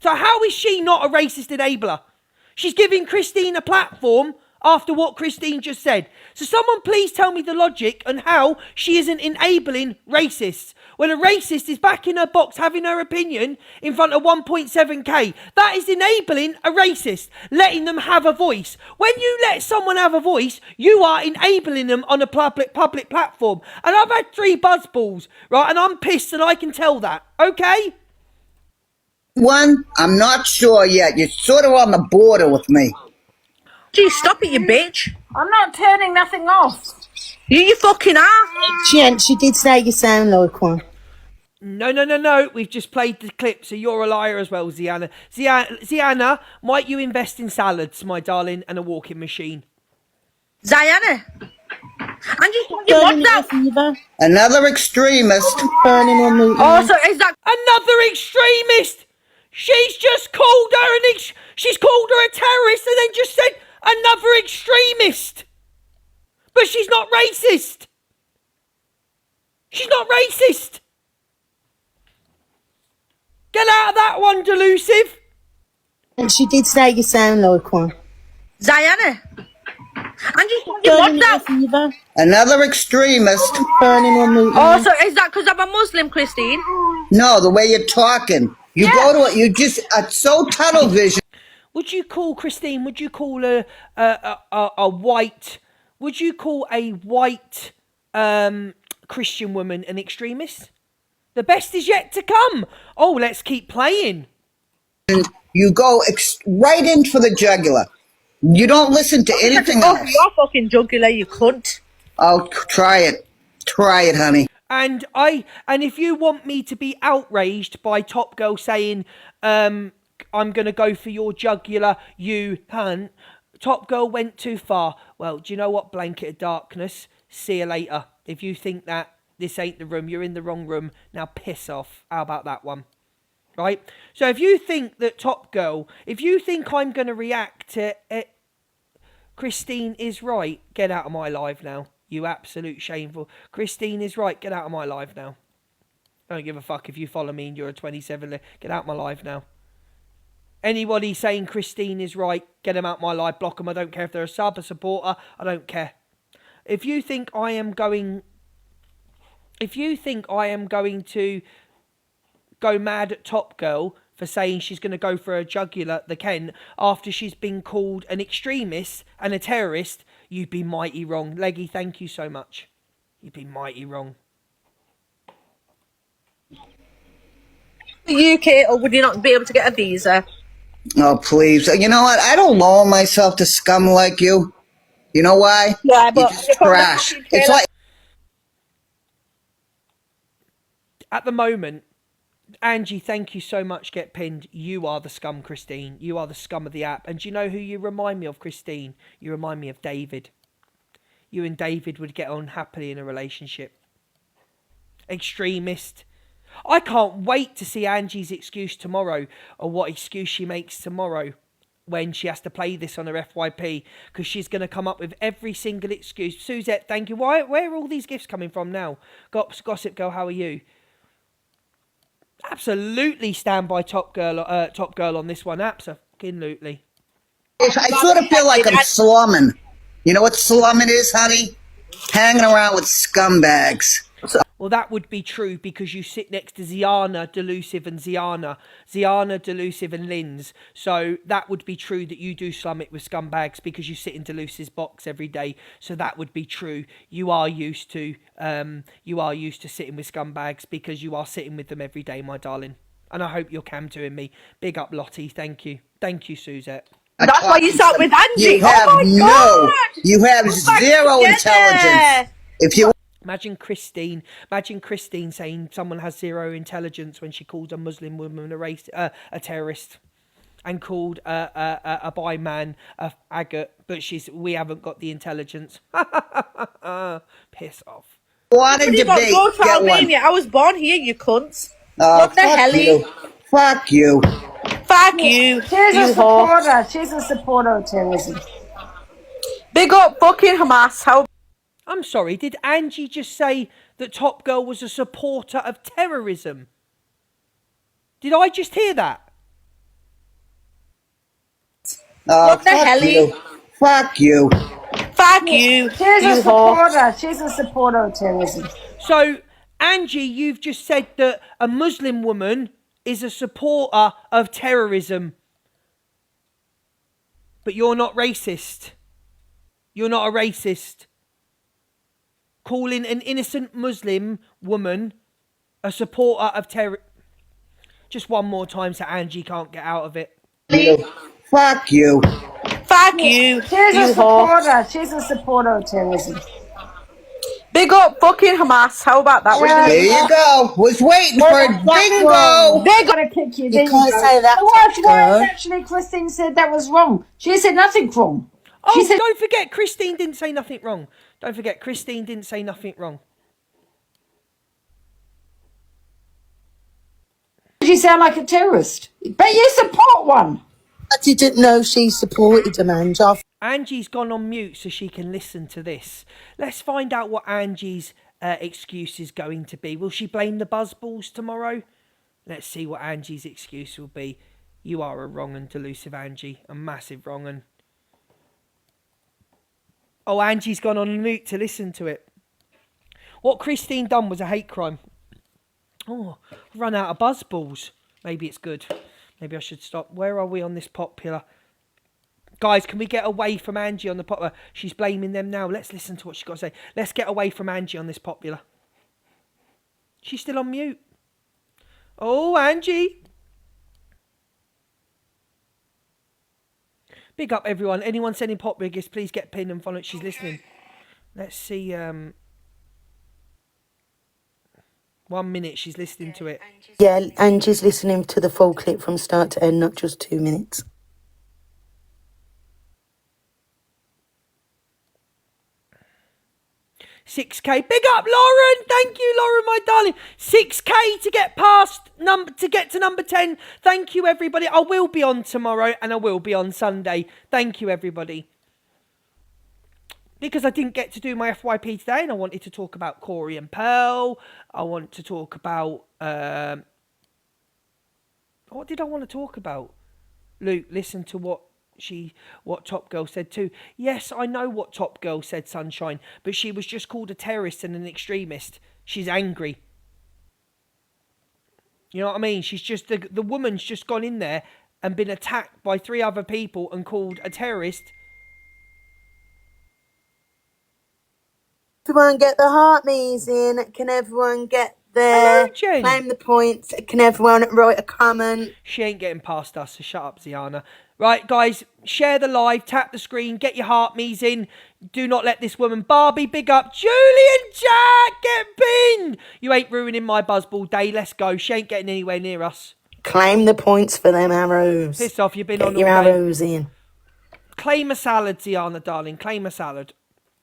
Speaker 2: So how is she not a racist enabler? She's giving Christine a platform after what Christine just said. So someone please tell me the logic on how she isn't enabling racists. When a racist is back in her box having her opinion in front of 1.7k, that is enabling a racist, letting them have a voice. When you let someone have a voice, you are enabling them on a public platform. And I've had 3 buzzballs, right? And I'm pissed and I can tell that, okay?
Speaker 5: One, I'm not sure yet. You're sort of on the border with me.
Speaker 1: Gee, stop it, you bitch.
Speaker 8: I'm not turning nothing off.
Speaker 1: You fucking are.
Speaker 11: She did say you sound like one.
Speaker 2: No. We've just played the clip, so you're a liar as well, Ziana. Ziana, might you invest in salads, my darling, and a walking machine?
Speaker 1: Ziana. And you want that?
Speaker 5: Another extremist.
Speaker 11: Burning on me.
Speaker 1: Also, is that
Speaker 2: Another extremist! She's just called her she's called her a terrorist and then just said another extremist. But she's not racist. She's not racist. Get out of that one, delusive.
Speaker 11: And she did say you sound like one.
Speaker 1: Ziana? And you want that?
Speaker 5: Another extremist.
Speaker 11: Burning on me.
Speaker 1: Also, is that because I'm a Muslim, Christine?
Speaker 5: No, the way you're talking. You go to it, you just are so tunnel vision.
Speaker 2: Would you call Christine? Would you call a white? Would you call a white Christian woman an extremist? The best is yet to come. Oh, let's keep playing.
Speaker 5: You go right in for the jugular. You don't listen to anything else.
Speaker 1: You're fucking jugular, you cunt.
Speaker 5: Oh, try it. Try it, honey.
Speaker 2: And if you want me to be outraged by Top Girl saying, I'm gonna go for your jugular, you cunt, Top Girl went too far. Well, do you know what? Blanket of darkness. See you later. If you think that this ain't the room, you're in the wrong room. Now piss off. How about that one? Right? So if you think that Top Girl, if you think I'm gonna react to it, Christine is right, get out of my live now. You absolute shameful. Christine is right. Get out of my live now. I don't give a fuck if you follow me and you're a 27. Get out of my live now. Anybody saying Christine is right, get them out my live. Block them. I don't care if they're a sub, a supporter. I don't care. If you think I am going to go mad at Top Girl for saying she's going to go for a jugular, the Ken, after she's been called an extremist and a terrorist, you'd be mighty wrong. Leggy, thank you so much. You'd be mighty wrong.
Speaker 1: The UK, or would you not be able to get a visa?
Speaker 5: Oh, please. You know what? I don't lower myself to scum like you. You know why?
Speaker 1: Yeah, but
Speaker 5: you just trash. It's like...
Speaker 2: At the moment, Angie, thank you so much. Get pinned. You are the scum, Christine. You are the scum of the app. And do you know who you remind me of, Christine? You remind me of David. You and David would get on happily in a relationship. Extremist. I can't wait to see Angie's excuse tomorrow, or what excuse she makes tomorrow when she has to play this on her FYP, because she's going to come up with every single excuse. Suzette, thank you. Where are all these gifts coming from now? Gossip Girl, how are you? Absolutely stand by Top Girl on this one. Absolutely.
Speaker 5: I sort of feel like I'm slumming. You know what slumming is, honey? Hanging around with scumbags.
Speaker 2: Well, that would be true because you sit next to Ziana, Delusive and Ziana, Delusive and Linz. So that would be true that you do slum it with scumbags because you sit in Delusive's box every day. So that would be true. You are used to sitting with scumbags because you are sitting with them every day, my darling. And I hope you're cam doing me. Big up, Lottie. Thank you, Suzette.
Speaker 1: That's why you sat with Angie.
Speaker 5: You have you have
Speaker 1: Back
Speaker 5: zero
Speaker 1: together.
Speaker 5: intelligence. If you
Speaker 2: Imagine Christine saying someone has zero intelligence when she called a Muslim woman a terrorist, and called a bi man a faggot, but we haven't got the intelligence. Piss off.
Speaker 5: want to
Speaker 1: Somebody got
Speaker 5: debate,
Speaker 1: go to
Speaker 5: get one.
Speaker 1: Albania. I was born here, you cunts.
Speaker 5: What
Speaker 1: the hell?
Speaker 5: Fuck you.
Speaker 1: Fuck you.
Speaker 8: She's a
Speaker 1: You whore.
Speaker 8: supporter. She's a supporter of terrorism.
Speaker 1: Big up fucking Hamas. How
Speaker 2: I'm sorry, did Angie just say that Top Girl was a supporter of terrorism? Did I just hear that?
Speaker 1: what the hell?
Speaker 5: Fuck you.
Speaker 1: Fuck you.
Speaker 8: She's a
Speaker 1: You whore.
Speaker 8: supporter. She's a supporter of terrorism.
Speaker 2: So, Angie, you've just said that a Muslim woman is a supporter of terrorism. But you're not racist. You're not a racist. Calling an innocent Muslim woman a supporter of terror. Just one more time so Angie can't get out of it.
Speaker 5: Fuck you.
Speaker 1: Fuck you.
Speaker 8: She's a
Speaker 1: You whore.
Speaker 8: supporter. She's a supporter of terrorism.
Speaker 1: Big up fucking Hamas. How about that?
Speaker 5: There you go. Was waiting for it. Bingo.
Speaker 8: They're gonna kick you. There
Speaker 11: You can't
Speaker 8: go.
Speaker 11: say that,
Speaker 8: The wife
Speaker 11: Top Girl.
Speaker 8: actually, Christine said that was wrong. She said nothing wrong.
Speaker 2: Oh,
Speaker 8: said-
Speaker 2: don't forget, Christine didn't say nothing wrong. Don't forget, Christine didn't say nothing wrong.
Speaker 8: You sound like a terrorist, but you support one.
Speaker 11: I didn't know she supported him, Ange.
Speaker 2: Angie's gone on mute so she can listen to this. Let's find out what Angie's excuse is going to be. Will she blame the buzzballs tomorrow? Let's see what Angie's excuse will be. You are a wrong and delusive Angie. A massive wrong and... Oh, Angie's gone on mute to listen to it. What Christine done was a hate crime. Oh, I've run out of buzzballs. Maybe it's good. Maybe I should stop. Where are we on this popular? Guys, can we get away from Angie on the popular? She's blaming them now. Let's listen to what she's got to say. Let's get away from Angie on this popular. She's still on mute. Oh, Angie. Big up, everyone. Anyone sending pop biggest, please get pinned and follow. She's listening. Let's see. 1 minute. She's listening to it.
Speaker 11: Yeah, Angie's listening to the full clip from start to end, not just 2 minutes.
Speaker 2: 6K. Big up, Lauren. Thank you, Lauren, my darling. 6K to get to number 10. Thank you, everybody. I will be on tomorrow and I will be on Sunday. Thank you, everybody. Because I didn't get to do my FYP today and I wanted to talk about Corey and Pearl. I want to talk about... what did I want to talk about? Luke, listen to what Top Girl said too. Yes, I know what Top Girl said, Sunshine, but she was just called a terrorist and an extremist. She's angry. You know what I mean? She's just the woman's just gone in there and been attacked by 3 other people and called a terrorist.
Speaker 11: Everyone get the heart me's in. Can everyone get there?
Speaker 2: Hello, Jen.
Speaker 11: Claim the points. Can everyone write a comment?
Speaker 2: She ain't getting past us, so shut up, Ziana. Right, guys, share the live, tap the screen, get your heart me's in. Do not let this woman. Barbie, big up. Julian Jack, get pinned. You ain't ruining my buzzball day. Let's go. She ain't getting anywhere near us.
Speaker 11: Claim the points for them arrows.
Speaker 2: Piss off, you've been
Speaker 11: Get
Speaker 2: on
Speaker 11: your
Speaker 2: all day.
Speaker 11: arrows in.
Speaker 2: Claim a salad, Ziana, darling. Claim a salad.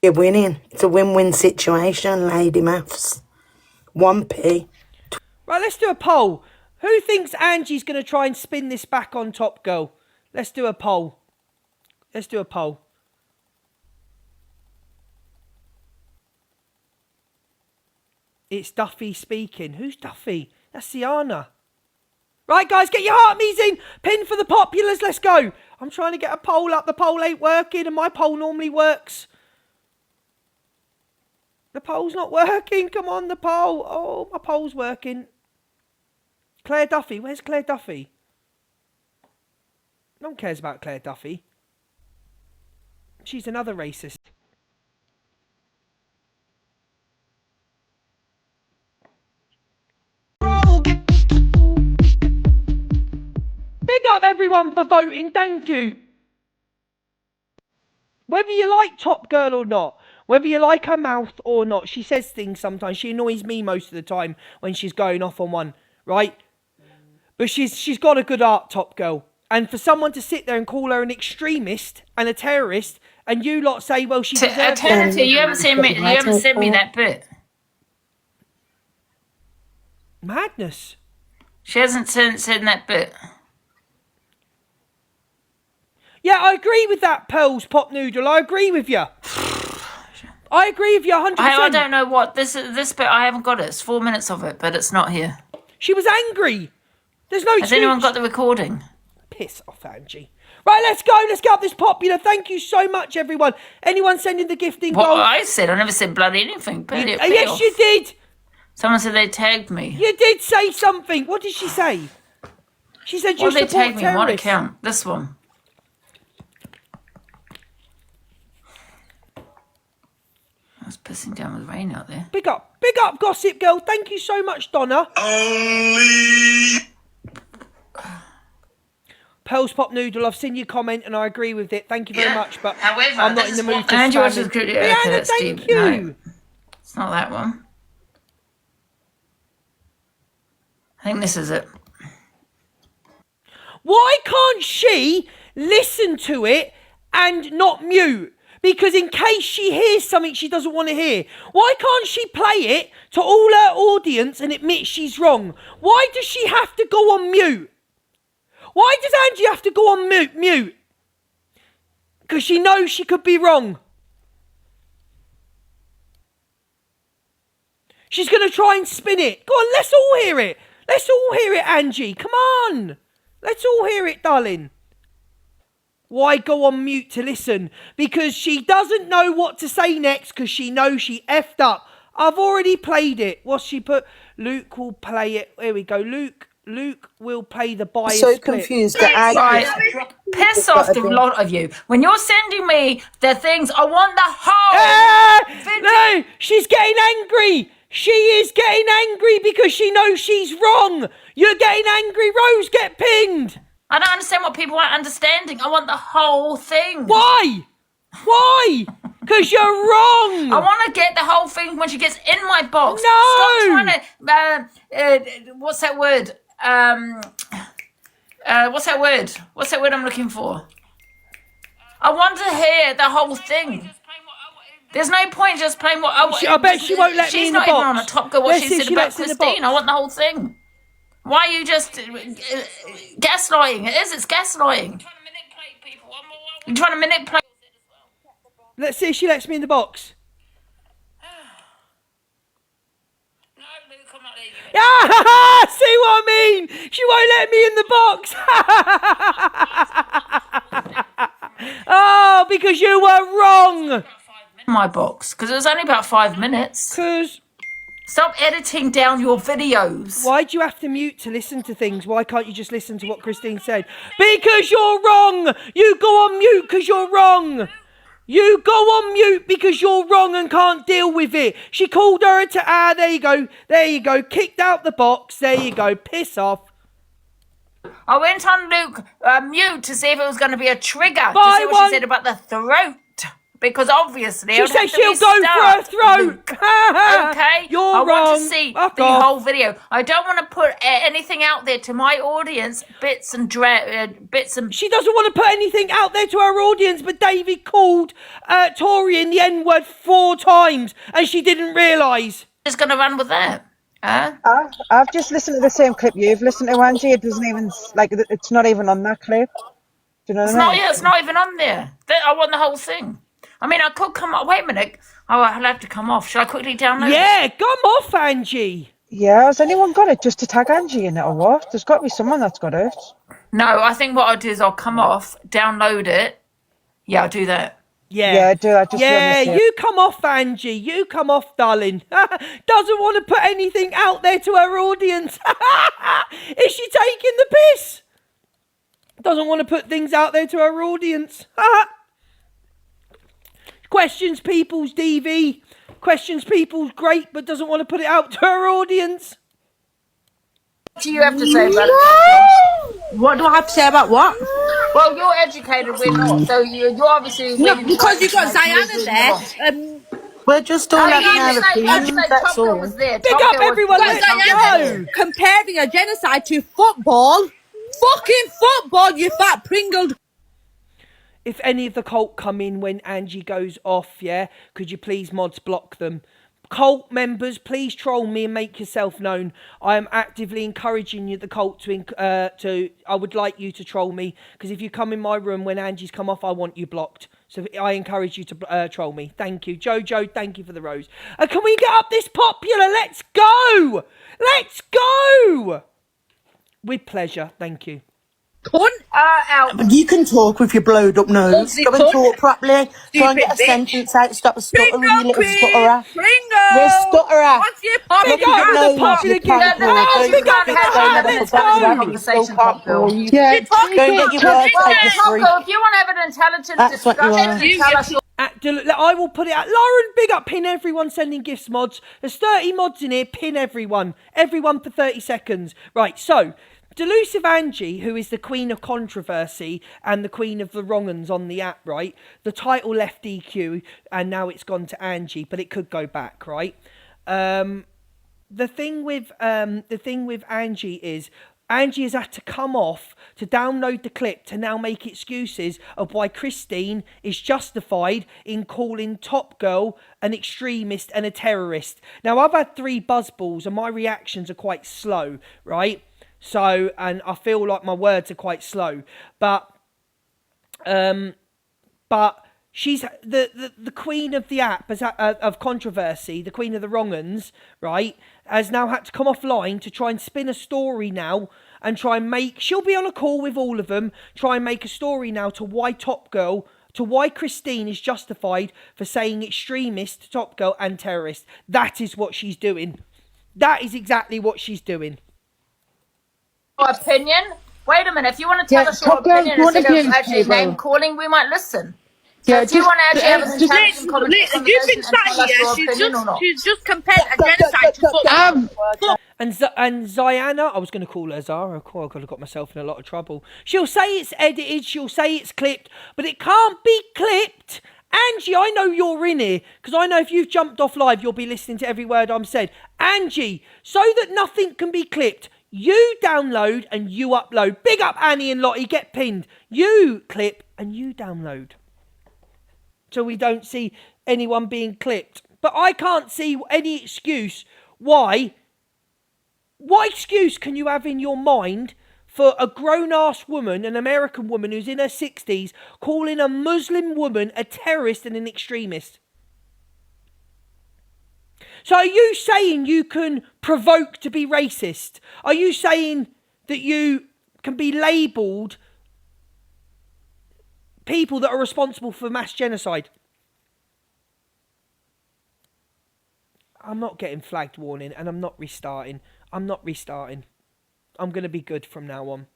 Speaker 11: You're winning. It's a win-win situation, Lady Maths. 1p.
Speaker 2: Right, let's do a poll. Who thinks Angie's going to try and spin this back on Top Girl? Let's do a poll. Let's do a poll. It's Duffy speaking. Who's Duffy? That's Ziana. Right, guys, get your heart me's in. Pin for the populars. Let's go. I'm trying to get a poll up. The poll ain't working, and my poll normally works. The poll's not working. Come on, the poll. Oh, my poll's working. Claire Duffy. Where's Claire Duffy? No one cares about Claire Duffy. She's another racist. Big up everyone for voting. Thank you. Whether you like Top Girl or not, whether you like her mouth or not, she says things sometimes. She annoys me most of the time when she's going off on one, right? But she's got a good art, Top Girl. And for someone to sit there and call her an extremist and a terrorist, and you lot say, well, she deserves
Speaker 8: Eternity, you haven't sent me that bit.
Speaker 2: Madness.
Speaker 8: She hasn't sent that bit.
Speaker 2: Yeah, I agree with that, Pearls Pop Noodle. I agree with you. I agree with you 100%.
Speaker 8: I don't know what this bit. I haven't got it. It's 4 minutes of it, but it's not here.
Speaker 2: She was angry. There's no excuse.
Speaker 8: Has anyone got the recording?
Speaker 2: Piss off, Angie. Right, let's go. Let's get up this popular. Thank you so much, everyone. Anyone sending the gifting
Speaker 8: What
Speaker 2: gold?
Speaker 8: I said, I never said bloody anything.
Speaker 2: Yes, you did.
Speaker 8: Someone said they tagged me.
Speaker 2: You did say something. What did she say? She said you support
Speaker 8: tagged me on what
Speaker 2: terrorists.
Speaker 8: account? This one. It's pissing down with rain out there.
Speaker 2: Big up, Gossip Girl. Thank you so much, Donna. Pearls Pop Noodle, I've seen your comment and I agree with it. Thank you very much, but
Speaker 8: however,
Speaker 2: I'm not in the mood for
Speaker 8: Andrew
Speaker 2: spamming. Rihanna, thank you.
Speaker 8: No, it's not that one. I think this is it.
Speaker 2: Why can't she listen to it and not mute? Because in case she hears something she doesn't want to hear, why can't she play it to all her audience and admit she's wrong? Why does she have to go on mute? Why does Angie have to go on mute? Because she knows she could be wrong. She's going to try and spin it. Go on, let's all hear it. Let's all hear it, Angie. Come on. Let's all hear it, darling. Why go on mute to listen? Because she doesn't know what to say next because she knows she effed up. I've already played it. What's she put? Luke will play it. Here we go. Luke will play the bias
Speaker 11: So
Speaker 2: clip.
Speaker 11: confused that
Speaker 8: Right. Piss off the lot of you. When you're sending me the things, I want the whole
Speaker 2: No, she's getting angry. She is getting angry because she knows she's wrong. You're getting angry. Rose, get pinned.
Speaker 8: I don't understand what people aren't understanding. I want the whole thing.
Speaker 2: Why? Because you're wrong.
Speaker 8: I want to get the whole thing when she gets in my box.
Speaker 2: No.
Speaker 8: Stop trying to. What's that word? What's that word? What's that word I'm looking for? I want to hear the whole thing. There's no point just playing what.
Speaker 2: I bet she won't let me in the box.
Speaker 8: She's not even on a Top Girl. What
Speaker 2: Let's
Speaker 8: she
Speaker 2: see if
Speaker 8: said
Speaker 2: she
Speaker 8: about
Speaker 2: lets in the
Speaker 8: Christine.
Speaker 2: box.
Speaker 8: I want the whole thing. Why are you just gaslighting? It's gaslighting. You're trying to manipulate.
Speaker 2: Let's see if she lets me in the box.
Speaker 8: No, Luke, I'm not letting you.
Speaker 2: Ah, see what I mean? She won't let me in the box. Oh, because you were wrong.
Speaker 8: My box, because it was only about 5 minutes.
Speaker 2: Because...
Speaker 8: Stop editing down your videos.
Speaker 2: Why do you have to mute to listen to things? Why can't you just listen to what Christine said? Because you're wrong. You go on mute because you're wrong. You go on mute because you're wrong and can't deal with it. She called her to... there you go. There you go. Kicked out the box. There you go. Piss off.
Speaker 8: I went on Luke mute to see if it was going to be a trigger. To see what she said about the throat. Because obviously...
Speaker 2: She said she'll go for her throat.
Speaker 8: Okay?
Speaker 2: You're wrong.
Speaker 8: I want to see the whole video. I don't want to put anything out there to my audience, bits and...
Speaker 2: She doesn't want to put anything out there to her audience, but David called Torian the N-word 4 times, and she didn't realise.
Speaker 8: Just going to run with that. Huh?
Speaker 9: I've just listened to the same clip you've listened to, Angie. It doesn't even... it's not even on that clip. Do you know what I mean?
Speaker 8: It's not even on there. I want the whole thing. I mean, I could come off. Wait a minute. Oh, I'll have to come off. Shall I quickly download it?
Speaker 2: Yeah, come off, Angie.
Speaker 9: Yeah, has anyone got it just to tag Angie in it or what? There's got to be someone that's got it.
Speaker 8: No, I think what I'll do is I'll come off, download it. Yeah, I'll do that.
Speaker 9: Yeah, do that just to be on the
Speaker 2: Yeah,
Speaker 9: safe.
Speaker 2: you come off, Angie. You come off, darling. Doesn't want to put anything out there to her audience. Is she taking the piss? Doesn't want to put things out there to her audience. Questions people's DV. Questions people's great, but doesn't want to put it out to her audience.
Speaker 8: What do you have to say about it?
Speaker 1: What do I have to say about what?
Speaker 8: Well, you're educated, we're not. So you're obviously
Speaker 1: No,
Speaker 8: reading
Speaker 1: because you got
Speaker 8: information
Speaker 1: Ziana
Speaker 8: that's
Speaker 1: there.
Speaker 8: really wrong.
Speaker 11: We're just all
Speaker 8: I
Speaker 11: having
Speaker 8: didn't
Speaker 11: our
Speaker 8: say, I
Speaker 11: opinions,
Speaker 8: didn't say
Speaker 11: that's
Speaker 8: Top Girl
Speaker 11: all.
Speaker 8: was there.
Speaker 2: Big
Speaker 8: Top
Speaker 2: up
Speaker 8: Girl was
Speaker 2: everyone,
Speaker 8: there.
Speaker 2: let's
Speaker 1: Ziana
Speaker 2: go.
Speaker 1: comparing a genocide to football. Fucking football, you fat pringled.
Speaker 2: If any of the cult come in when Angie goes off, yeah, could you please mods block them? Cult members, please troll me and make yourself known. I am actively encouraging you, the cult, to. I would like you to troll me, because if you come in my room when Angie's come off, I want you blocked. So I encourage you to troll me. Thank you, Jojo. Thank you for the rose. Can we get up this popular? Let's go. Let's go. With pleasure. Thank you.
Speaker 1: Cunt.
Speaker 8: Out.
Speaker 11: You can talk with your blowed up nose.
Speaker 1: Ugly
Speaker 11: Go and
Speaker 1: cunt.
Speaker 11: talk properly. Try and get a
Speaker 1: Stupid bitch.
Speaker 11: sentence out. Stop stuttering, you little
Speaker 1: Queen.
Speaker 11: stutterer.
Speaker 1: Pringle.
Speaker 11: You're a stutterer.
Speaker 1: What's your
Speaker 11: Look
Speaker 2: Big
Speaker 11: at
Speaker 2: up
Speaker 11: your
Speaker 2: for the
Speaker 11: nose,
Speaker 2: popular
Speaker 11: you
Speaker 2: gift.
Speaker 11: can't
Speaker 8: Yeah, the
Speaker 11: talk.
Speaker 8: thing is,
Speaker 11: Don't
Speaker 8: you
Speaker 11: you
Speaker 8: can't
Speaker 11: think
Speaker 8: have
Speaker 11: they
Speaker 8: an
Speaker 11: never
Speaker 2: let's
Speaker 11: put
Speaker 8: intelligent
Speaker 11: back
Speaker 2: go.
Speaker 11: to you still
Speaker 8: conversation,
Speaker 11: can't
Speaker 8: Top Girl.
Speaker 11: call you.
Speaker 9: Yeah,
Speaker 1: You're talking
Speaker 11: Go and get your words out, you
Speaker 8: Top
Speaker 11: freak.
Speaker 8: Girl, if you want to have an intelligent
Speaker 11: That's what you
Speaker 8: discussion
Speaker 11: are.
Speaker 8: and tell us
Speaker 2: I will put it out. Lauren, big up, pin everyone sending gifts mods. There's 30 mods in here, pin everyone. Everyone for 30 seconds. Right, so, Delusive Angie, who is the queen of controversy and the queen of the wrong uns on the app, right? The title left DQ and now it's gone to Angie, but it could go back, right? The thing with Angie is Angie has had to come off to download the clip to now make excuses of why Christine is justified in calling Top Girl an extremist and a terrorist. Now, I've had 3 buzzballs and my reactions are quite slow, right? So, and I feel like my words are quite slow, but she's the queen of the app of controversy, the queen of the wrong uns, right? Has now had to come offline to try and spin a story now and try and make. She'll be on a call with all of them, try and make a story now to why Top Girl. To why Christine is justified for saying extremist, Top Girl, and terrorist. That is what she's doing. That is exactly what she's doing.
Speaker 8: opinion. Wait a minute. If you want to tell
Speaker 9: Yeah,
Speaker 8: us your
Speaker 9: Top Girl,
Speaker 8: opinion
Speaker 9: you want
Speaker 8: instead
Speaker 9: to
Speaker 8: of
Speaker 9: be
Speaker 8: actually
Speaker 9: table.
Speaker 8: name calling, we might listen. So
Speaker 9: Yeah,
Speaker 8: if you
Speaker 9: just-
Speaker 8: want to actually have an
Speaker 9: just-
Speaker 8: intelligent conversation
Speaker 1: You've been
Speaker 8: and tell
Speaker 1: sat
Speaker 8: us
Speaker 1: here.
Speaker 8: your opinion or not.
Speaker 1: She's just compared a genocide to football.
Speaker 2: And Ziana, I was going to call her Zara. I could have got myself in a lot of trouble. She'll say it's edited, she'll say it's clipped, but it can't be clipped. Angie, I know you're in here, because I know if you've jumped off live, you'll be listening to every word I'm said. Angie, so that nothing can be clipped, you download and you upload. Big up Annie and Lottie, get pinned. You clip and you download. So we don't see anyone being clipped. But I can't see any excuse why. What excuse can you have in your mind for a grown-ass woman, an American woman who's in her 60s, calling a Muslim woman a terrorist and an extremist? So are you saying you can provoke to be racist? Are you saying that you can be labelled people that are responsible for mass genocide? I'm not getting flagged warning and I'm not restarting. I'm going to be good from now on.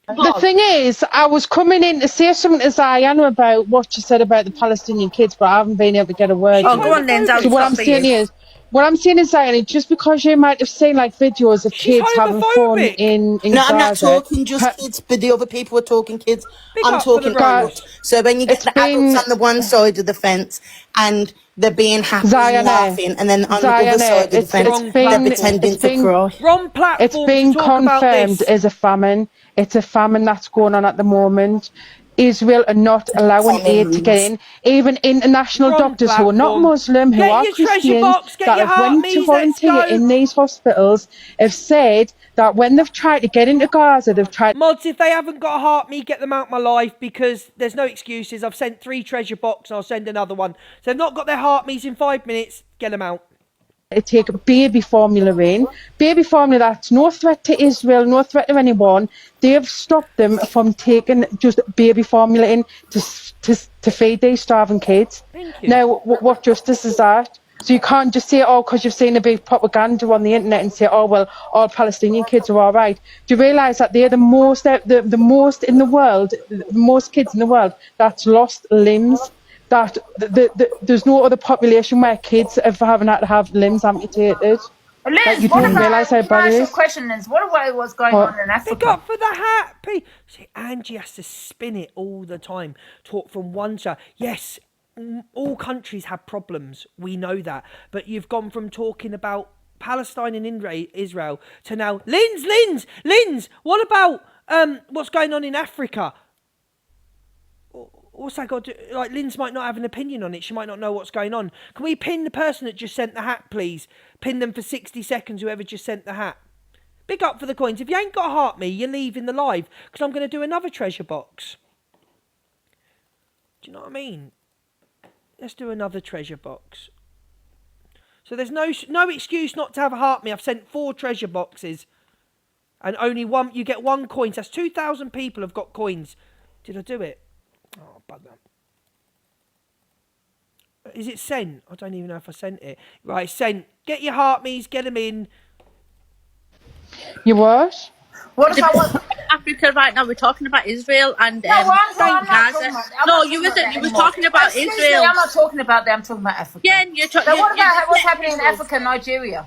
Speaker 9: The thing is, I was coming in to say something to Ziana about what she said about the Palestinian kids, but I haven't been able to get a word.
Speaker 1: Oh, go on then,
Speaker 9: So what I'm saying is, Ziana, just because you might have seen like videos of
Speaker 2: She's
Speaker 9: kids having fun
Speaker 2: homophobic.
Speaker 9: in
Speaker 11: No, I'm not
Speaker 9: Gaza,
Speaker 11: talking just kids, but the other people are talking kids.
Speaker 2: Big
Speaker 11: I'm
Speaker 2: up for the
Speaker 11: talking
Speaker 2: rose.
Speaker 11: adults. So when you get
Speaker 9: It's
Speaker 11: the
Speaker 9: been-
Speaker 11: adults on the one side of the fence and they're being happy
Speaker 9: Ziana,
Speaker 11: and laughing, and then on the
Speaker 9: Ziana,
Speaker 11: other side of the
Speaker 9: it's
Speaker 11: fence,
Speaker 2: been-
Speaker 11: they're pretending
Speaker 9: it's
Speaker 11: to
Speaker 9: been-
Speaker 11: cry.
Speaker 2: Wrong platform
Speaker 9: it's been
Speaker 2: to talk about
Speaker 9: confirmed
Speaker 2: this.
Speaker 9: as a famine. It's a famine that's going on at the moment. Israel are not allowing aid to get in. Even international
Speaker 2: Wrong
Speaker 9: doctors who are not
Speaker 2: platform.
Speaker 9: Muslim, who
Speaker 2: Get
Speaker 9: are
Speaker 2: your treasure
Speaker 9: Christians,
Speaker 2: box, get
Speaker 9: that
Speaker 2: your
Speaker 9: have went
Speaker 2: heartmeats,
Speaker 9: to
Speaker 2: let's
Speaker 9: volunteer
Speaker 2: go.
Speaker 9: in these hospitals, have said that when they've tried to get into Gaza, they've tried.
Speaker 2: Mods, if they haven't got a heart me, get them out my life, because there's no excuses. I've sent 3 treasure box and I'll send another one. So if they've not got their heart me's in 5 minutes, get them out.
Speaker 9: to take baby formula in. Baby formula, that's no threat to Israel, no threat to anyone. They've stopped them from taking just baby formula in to feed these starving kids.
Speaker 2: Thank you.
Speaker 9: Now, what justice is that? So you can't just say, oh, because you've seen a big propaganda on the internet and say, oh, well, all Palestinian kids are all right. Do you realise that they're the most in the world, the most kids in the world that's lost limbs? That there's no other population where kids haven't had to have limbs amputated.
Speaker 8: Liz,
Speaker 9: You
Speaker 8: what
Speaker 9: don't realise how
Speaker 8: about, can
Speaker 9: bad
Speaker 8: I
Speaker 9: it
Speaker 8: ask you a
Speaker 9: is.
Speaker 8: question, Liz? What about what's going
Speaker 9: What?
Speaker 8: on in
Speaker 2: They
Speaker 8: Africa?
Speaker 2: got for the hat. See, Angie has to spin it all the time. Talk from one side. Yes, all countries have problems. We know that. But you've gone from talking about Palestine and Israel to now, Linz, what about what's going on in Africa? What's that got to do? Like, Linz might not have an opinion on it. She might not know what's going on. Can we pin the person that just sent the hat, please? Pin them for 60 seconds, whoever just sent the hat. Big up for the coins. If you ain't got to heart me, you're leaving the live, because I'm going to do another treasure box. Do you know what I mean? Let's do another treasure box. So there's no excuse not to have a heart me. I've sent 4 treasure boxes. And only one, you get 1 coin. So that's 2,000 people have got coins. Did I do it? Oh, bugger. Is it sent? I don't even know if I sent it. Right, sent. Get your heart me's, get them in.
Speaker 9: You what?
Speaker 8: What if I want...
Speaker 1: Africa right now. We're talking about Israel and
Speaker 8: No, I'm not talking
Speaker 1: Gaza.
Speaker 8: about,
Speaker 1: No, you wasn't. You was talking about
Speaker 8: Excuse
Speaker 1: Israel.
Speaker 8: me, I'm not talking about that. I'm talking about Africa.
Speaker 1: Yeah, and you're talking.
Speaker 8: So what about what's happening in Africa and Nigeria?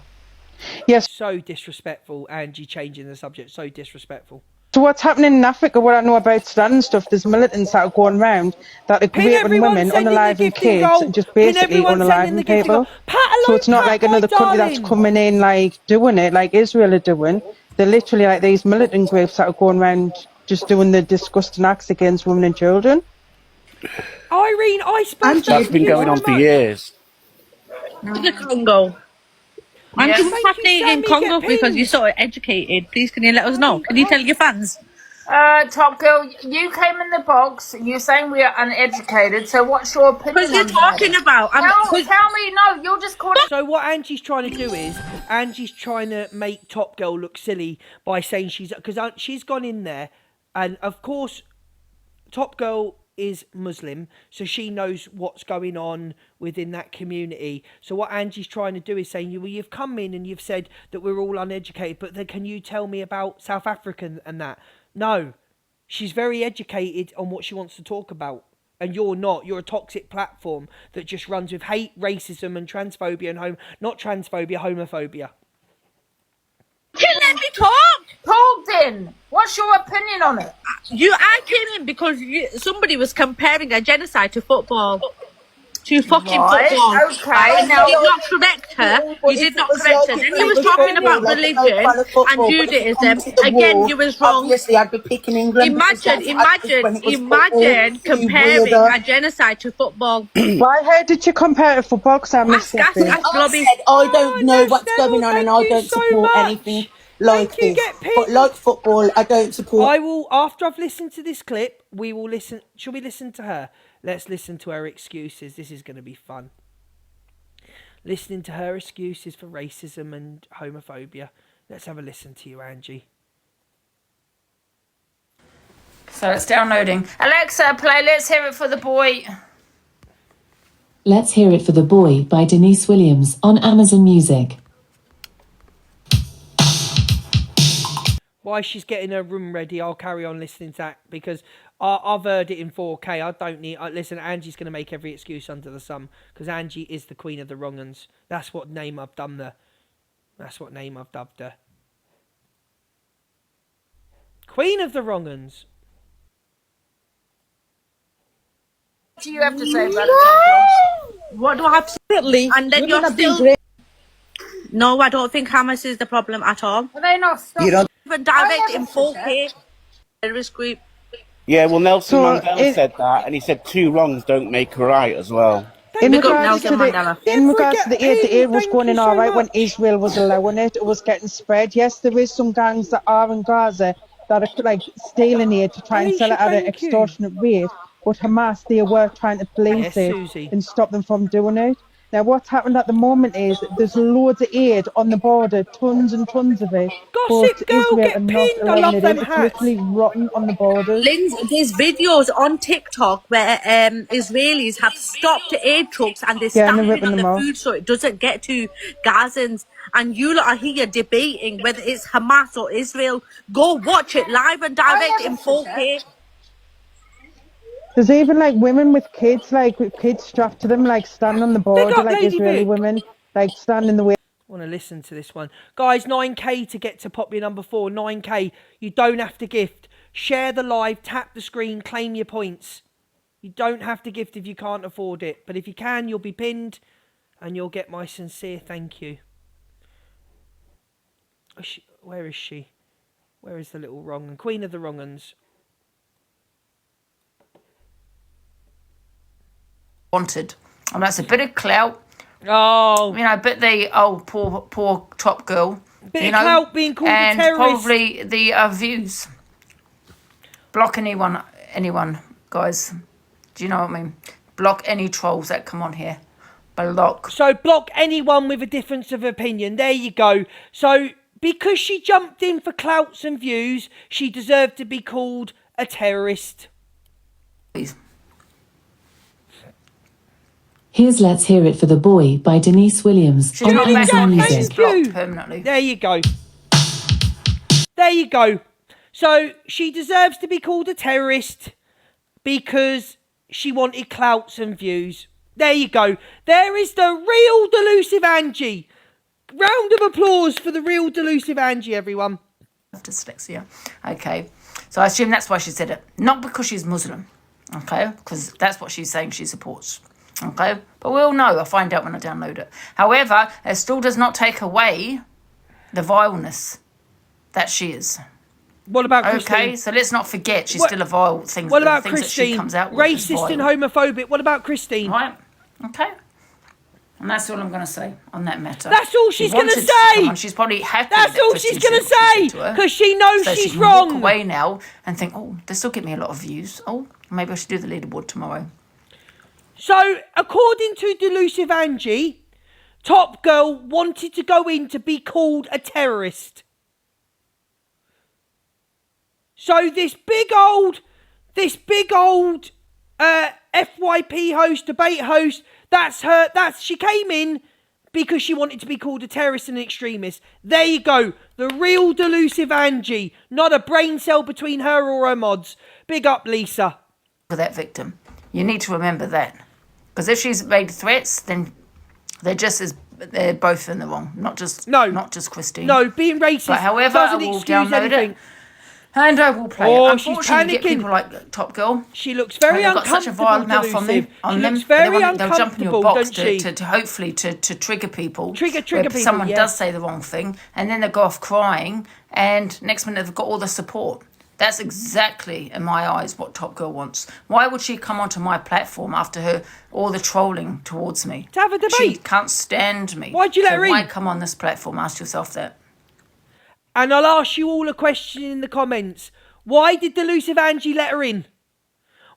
Speaker 9: Yes.
Speaker 2: So disrespectful, Angie, changing the subject. So disrespectful.
Speaker 9: So what's happening in Africa, what I know about Sudan and stuff, there's militants that are going around that are
Speaker 2: Pin
Speaker 9: raping
Speaker 2: everyone
Speaker 9: women,
Speaker 2: sending the
Speaker 9: unaliving
Speaker 2: gifting
Speaker 9: kids,
Speaker 2: goal.
Speaker 9: just
Speaker 2: Pin
Speaker 9: basically
Speaker 2: everyone sending the
Speaker 9: unaliving
Speaker 2: gifting goal.
Speaker 9: people.
Speaker 2: Pat,
Speaker 9: So it's not like another country that's coming in, like, doing it, like Israel are doing. They're literally like these militant groups that are going around just doing the disgusting acts against women and children.
Speaker 2: Irene,
Speaker 12: That's been going on for years.
Speaker 1: The Congo. And
Speaker 8: Yes.
Speaker 1: what's happening in Congo because you're sort of educated? Please, can you let us know? Can you tell your fans?
Speaker 8: Top Girl, you came in the box. You're saying we are uneducated. So what's your opinion?
Speaker 1: Because you're talking about.
Speaker 8: Tell me. No, you're just calling.
Speaker 2: So what Angie's trying to do is Angie's trying to make Top Girl look silly by saying because she's gone in there, and of course, Top Girl is Muslim, so she knows what's going on within that community. So what Angie's trying to do is saying, well, you've come in and you've said that we're all uneducated, but then can you tell me about South Africa and that? No, she's very educated on what she wants to talk about. And you're not. You're a toxic platform that just runs with hate, racism and transphobia and not transphobia, homophobia.
Speaker 1: You let me talk.
Speaker 8: Talk then. What's your opinion on it?
Speaker 1: I came in because somebody was comparing a genocide to football. To fucking football.
Speaker 8: Okay.
Speaker 1: Now, you did not correct her. You did not correct her. Then you was talking about religion and Judaism. Again, you was wrong.
Speaker 11: Obviously, I'd be picking England.
Speaker 1: Imagine comparing a genocide to football.
Speaker 9: Why? How did you compare it to football? Because I missed
Speaker 11: I don't know what's going on, and I don't support anything like this. But like football, I don't support.
Speaker 2: I will, after I've listened to this clip, we will listen. Shall we listen to her? Let's listen to her excuses. This is going to be fun. Listening to her excuses for racism and homophobia. Let's have a listen to you, Angie.
Speaker 8: So it's downloading. Alexa, play Let's Hear It for the Boy.
Speaker 13: Let's Hear It for the Boy by Denise Williams on Amazon Music.
Speaker 2: While she's getting her room ready, I'll carry on listening to that because I've heard it in 4K. I don't need... listen, Angie's going to make every excuse under the sun because Angie is the queen of the wrong uns. That's what name I've done there. That's what name I've dubbed her. Queen of the wrong uns.
Speaker 8: What do you have to say about it?
Speaker 1: What do I have to say? And then you're still... No, I don't think Hamas is the problem at all.
Speaker 8: Are they not?
Speaker 11: You don't
Speaker 1: even direct in 4K. Terrorist group.
Speaker 12: Yeah, well, Nelson Mandela said that, and he said 2 wrongs don't make a right as well.
Speaker 9: In regards to the aid was going in all right when Israel was allowing it. It was getting spread. Yes, there is some gangs that are in Gaza that are like stealing aid to try and sell it at an extortionate rate. But Hamas, they were trying to police it and stop them from doing it. Now, what's happened at the moment is there's loads of aid on the border, tons and tons of it.
Speaker 2: Gossip
Speaker 9: But
Speaker 2: girl,
Speaker 9: Israel
Speaker 2: get
Speaker 9: are not
Speaker 2: pinned. I
Speaker 9: allowing
Speaker 2: love
Speaker 9: it in.
Speaker 2: them
Speaker 9: It's
Speaker 2: hats.
Speaker 9: literally rotten on the borders.
Speaker 1: There's videos on TikTok where Israelis have stopped aid trucks and they're
Speaker 9: Yeah, and they're
Speaker 1: stamping
Speaker 9: ripping
Speaker 1: on
Speaker 9: them
Speaker 1: the
Speaker 9: off.
Speaker 1: food so it doesn't get to Gazans. And you lot are here debating whether it's Hamas or Israel. Go watch it live and direct in 4K.
Speaker 9: There's even like women with kids, like with kids strapped to them, like stand on the
Speaker 2: Big
Speaker 9: border,
Speaker 2: up,
Speaker 9: like
Speaker 2: Lady
Speaker 9: Israeli
Speaker 2: Vic.
Speaker 9: women, like stand in the way.
Speaker 2: Want to listen to this one. Guys, 9k to get to popular number 4. 9k. You don't have to gift. Share the live, tap the screen, claim your points. You don't have to gift if you can't afford it. But if you can, you'll be pinned and you'll get my sincere thank you. Where is she? Where is the little wrong un? Queen of the wrong uns.
Speaker 8: Wanted. And that's a bit of clout.
Speaker 2: Oh.
Speaker 8: You know, but the poor top girl.
Speaker 2: Bit of clout being called a terrorist.
Speaker 8: And probably the views. Block anyone, guys. Do you know what I mean? Block any trolls that come on here. Block.
Speaker 2: So block anyone with a difference of opinion. There you go. So because she jumped in for clouts and views, she deserved to be called a terrorist.
Speaker 8: Please.
Speaker 13: Here's Let's Hear It for the Boy by Denise Williams on Amazon Music.
Speaker 2: There you go. There you go. So she deserves to be called a terrorist because she wanted clouts and views. There you go. There is the real delusive Angie. Round of applause for the real delusive Angie, everyone.
Speaker 8: Dyslexia. Okay. So I assume that's why she said it. Not because she's Muslim. Okay. Because that's what she's saying she supports. Okay. But we'll know. I'll find out when I download it. However, it still does not take away the vileness that she is.
Speaker 2: What about Christine?
Speaker 8: Okay, so let's not forget she's still a vile thing.
Speaker 2: What about
Speaker 8: things
Speaker 2: Christine?
Speaker 8: That she comes out with
Speaker 2: racist and homophobic. What about Christine?
Speaker 8: Right. Okay. And that's all I'm going to say on that matter.
Speaker 2: That's all she's going to say.
Speaker 8: She's probably happy.
Speaker 2: That's all she's going to say because she knows
Speaker 8: so
Speaker 2: she's
Speaker 8: she can
Speaker 2: wrong.
Speaker 8: Walk away now and think, oh, this will get me a lot of views. Oh, maybe I should do the leaderboard tomorrow.
Speaker 2: So, according to Delusive Angie, Top Girl wanted to go in to be called a terrorist. So this big old FYP host, debate host, she came in because she wanted to be called a terrorist and an extremist. There you go. The real delusive Angie. Not a brain cell between her or her mods. Big up, Lisa.
Speaker 8: For that victim. You need to remember that. Because if she's made threats, then they're both in the wrong. Not just Christine.
Speaker 2: No, being racist
Speaker 8: but however,
Speaker 2: doesn't
Speaker 8: I will
Speaker 2: excuse
Speaker 8: download
Speaker 2: anything.
Speaker 8: It. And I will play
Speaker 2: it.
Speaker 8: Unfortunately,
Speaker 2: She's panicking.
Speaker 8: You get people like Top Girl.
Speaker 2: She looks very uncomfortable.
Speaker 8: Got such a vile mouth on them.
Speaker 2: She looks very uncomfortable,
Speaker 8: they'll jump in your box
Speaker 2: don't she?
Speaker 8: to hopefully to trigger people.
Speaker 2: Trigger people.
Speaker 8: Someone
Speaker 2: yeah.
Speaker 8: does say the wrong thing, and then they go off crying, and next minute they've got all the support. That's exactly, in my eyes, what Top Girl wants. Why would she come onto my platform after all the trolling towards me?
Speaker 2: To have a debate.
Speaker 8: She can't stand me.
Speaker 2: Why'd you let her in?
Speaker 8: Why come on this platform? Ask yourself that.
Speaker 2: And I'll ask you all a question in the comments. Why did Delusive Angie let her in?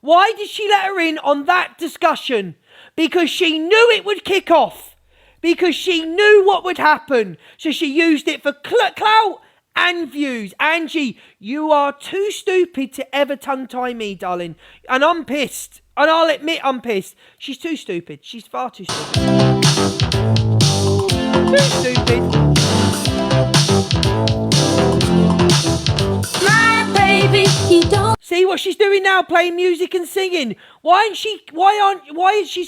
Speaker 2: Why did she let her in on that discussion? Because she knew it would kick off. Because she knew what would happen. So she used it for clout and views. Angie, you are too stupid to ever tongue-tie me, darling. And I'm pissed. And I'll admit I'm pissed. She's too stupid. She's far too stupid. Too stupid. See what she's doing now, playing music and singing. Why she's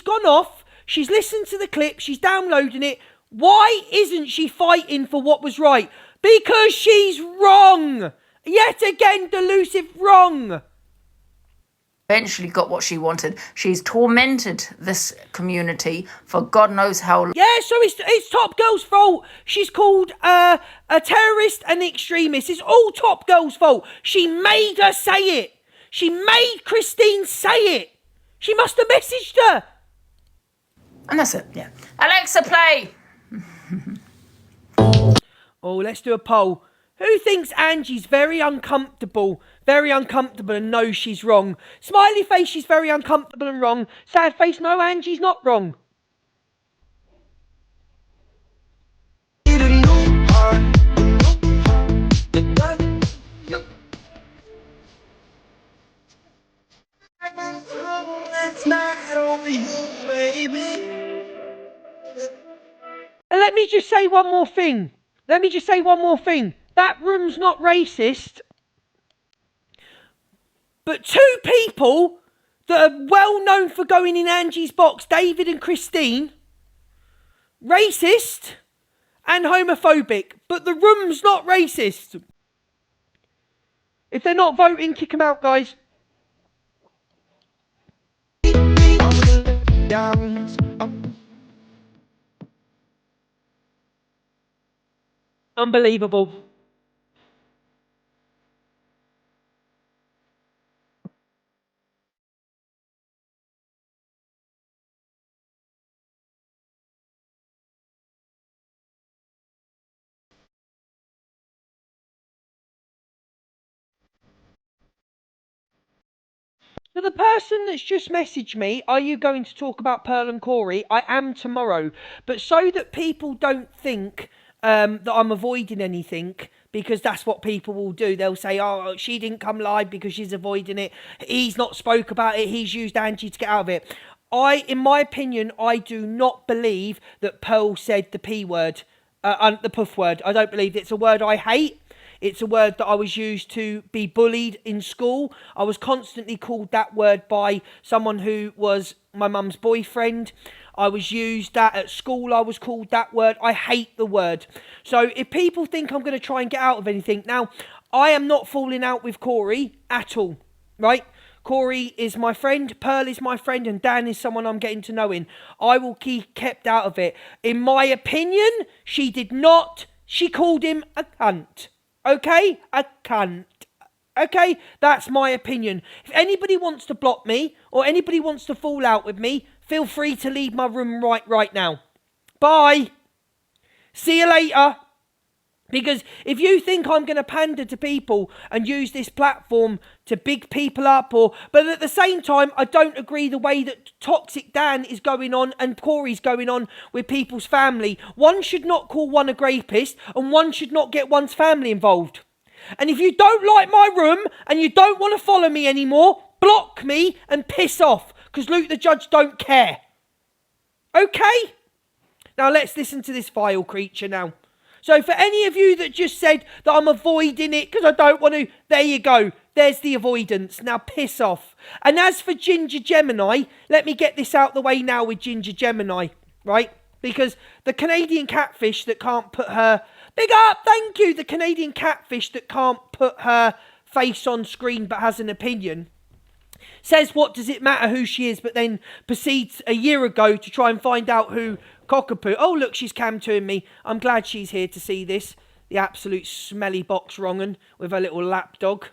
Speaker 2: gone off? She's listened to the clip, she's downloading it. Why isn't she fighting for what was right? Because she's wrong. Yet again, delusive wrong.
Speaker 8: Eventually got what she wanted. She's tormented this community for God knows how long.
Speaker 2: Yeah, so it's Top Girl's fault. She's called a terrorist and extremist. It's all Top Girl's fault. She made her say it. She made Christine say it. She must have messaged her.
Speaker 8: And that's it, yeah. Alexa, play.
Speaker 2: Oh, let's do a poll. Who thinks Angie's very uncomfortable and knows she's wrong? Smiley face, she's very uncomfortable and wrong. Sad face, no, Angie's not wrong. And let me just say one more thing. That room's not racist. But two people that are well known for going in Angie's box, David and Christine, racist and homophobic. But the room's not racist. If they're not voting, kick them out, guys. Unbelievable. So the person that's just messaged me, are you going to talk about Pearl and Corey? I am tomorrow. But so that people don't think that I'm avoiding anything, because that's what people will do. They'll say, oh, she didn't come live because she's avoiding it. He's not spoke about it. He's used Angie to get out of it. In my opinion, I do not believe that Pearl said the P word, the puff word. I don't believe it's a word I hate. It's a word that I was used to be bullied in school. I was constantly called that word by someone who was my mum's boyfriend. I was used that at school. I was called that word. I hate the word. So if people think I'm going to try and get out of anything, now, I am not falling out with Corey at all, right? Corey is my friend, Pearl is my friend, and Dan is someone I'm getting to know in. I will keep kept out of it. In my opinion, she did not. She called him a cunt. Okay? A cunt. Okay? That's my opinion. If anybody wants to block me or anybody wants to fall out with me, feel free to leave my room right now. Bye. See you later. Because if you think I'm going to pander to people and use this platform to big people up, but at the same time, I don't agree the way that Toxic Dan is going on and Corey's going on with people's family. One should not call one a rapist and one should not get one's family involved. And if you don't like my room and you don't want to follow me anymore, block me and piss off, because Luke the Judge don't care. Okay? Now let's listen to this vile creature now. So for any of you that just said that I'm avoiding it because I don't want to, there you go. There's the avoidance. Now piss off. And as for Ginger Gemini, let me get this out the way now with Ginger Gemini, right? Because the Canadian catfish that can't put her... Big up, thank you. The Canadian catfish that can't put her face on screen but has an opinion says, what does it matter who she is, but then proceeds a year ago to try and find out who Cockapoo. Oh, look, she's cam-toing me. I'm glad she's here to see this. The absolute smelly box wrong'un with her little lapdog.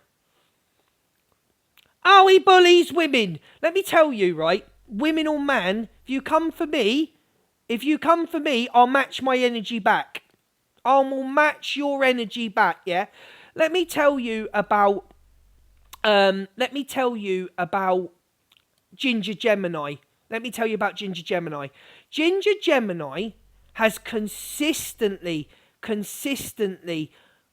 Speaker 2: Oh, he bullies women. Let me tell you, right? Women or man, if you come for me, I'll match my energy back. I will match your energy back, yeah? Let me tell you about Ginger Gemini. Ginger Gemini has consistently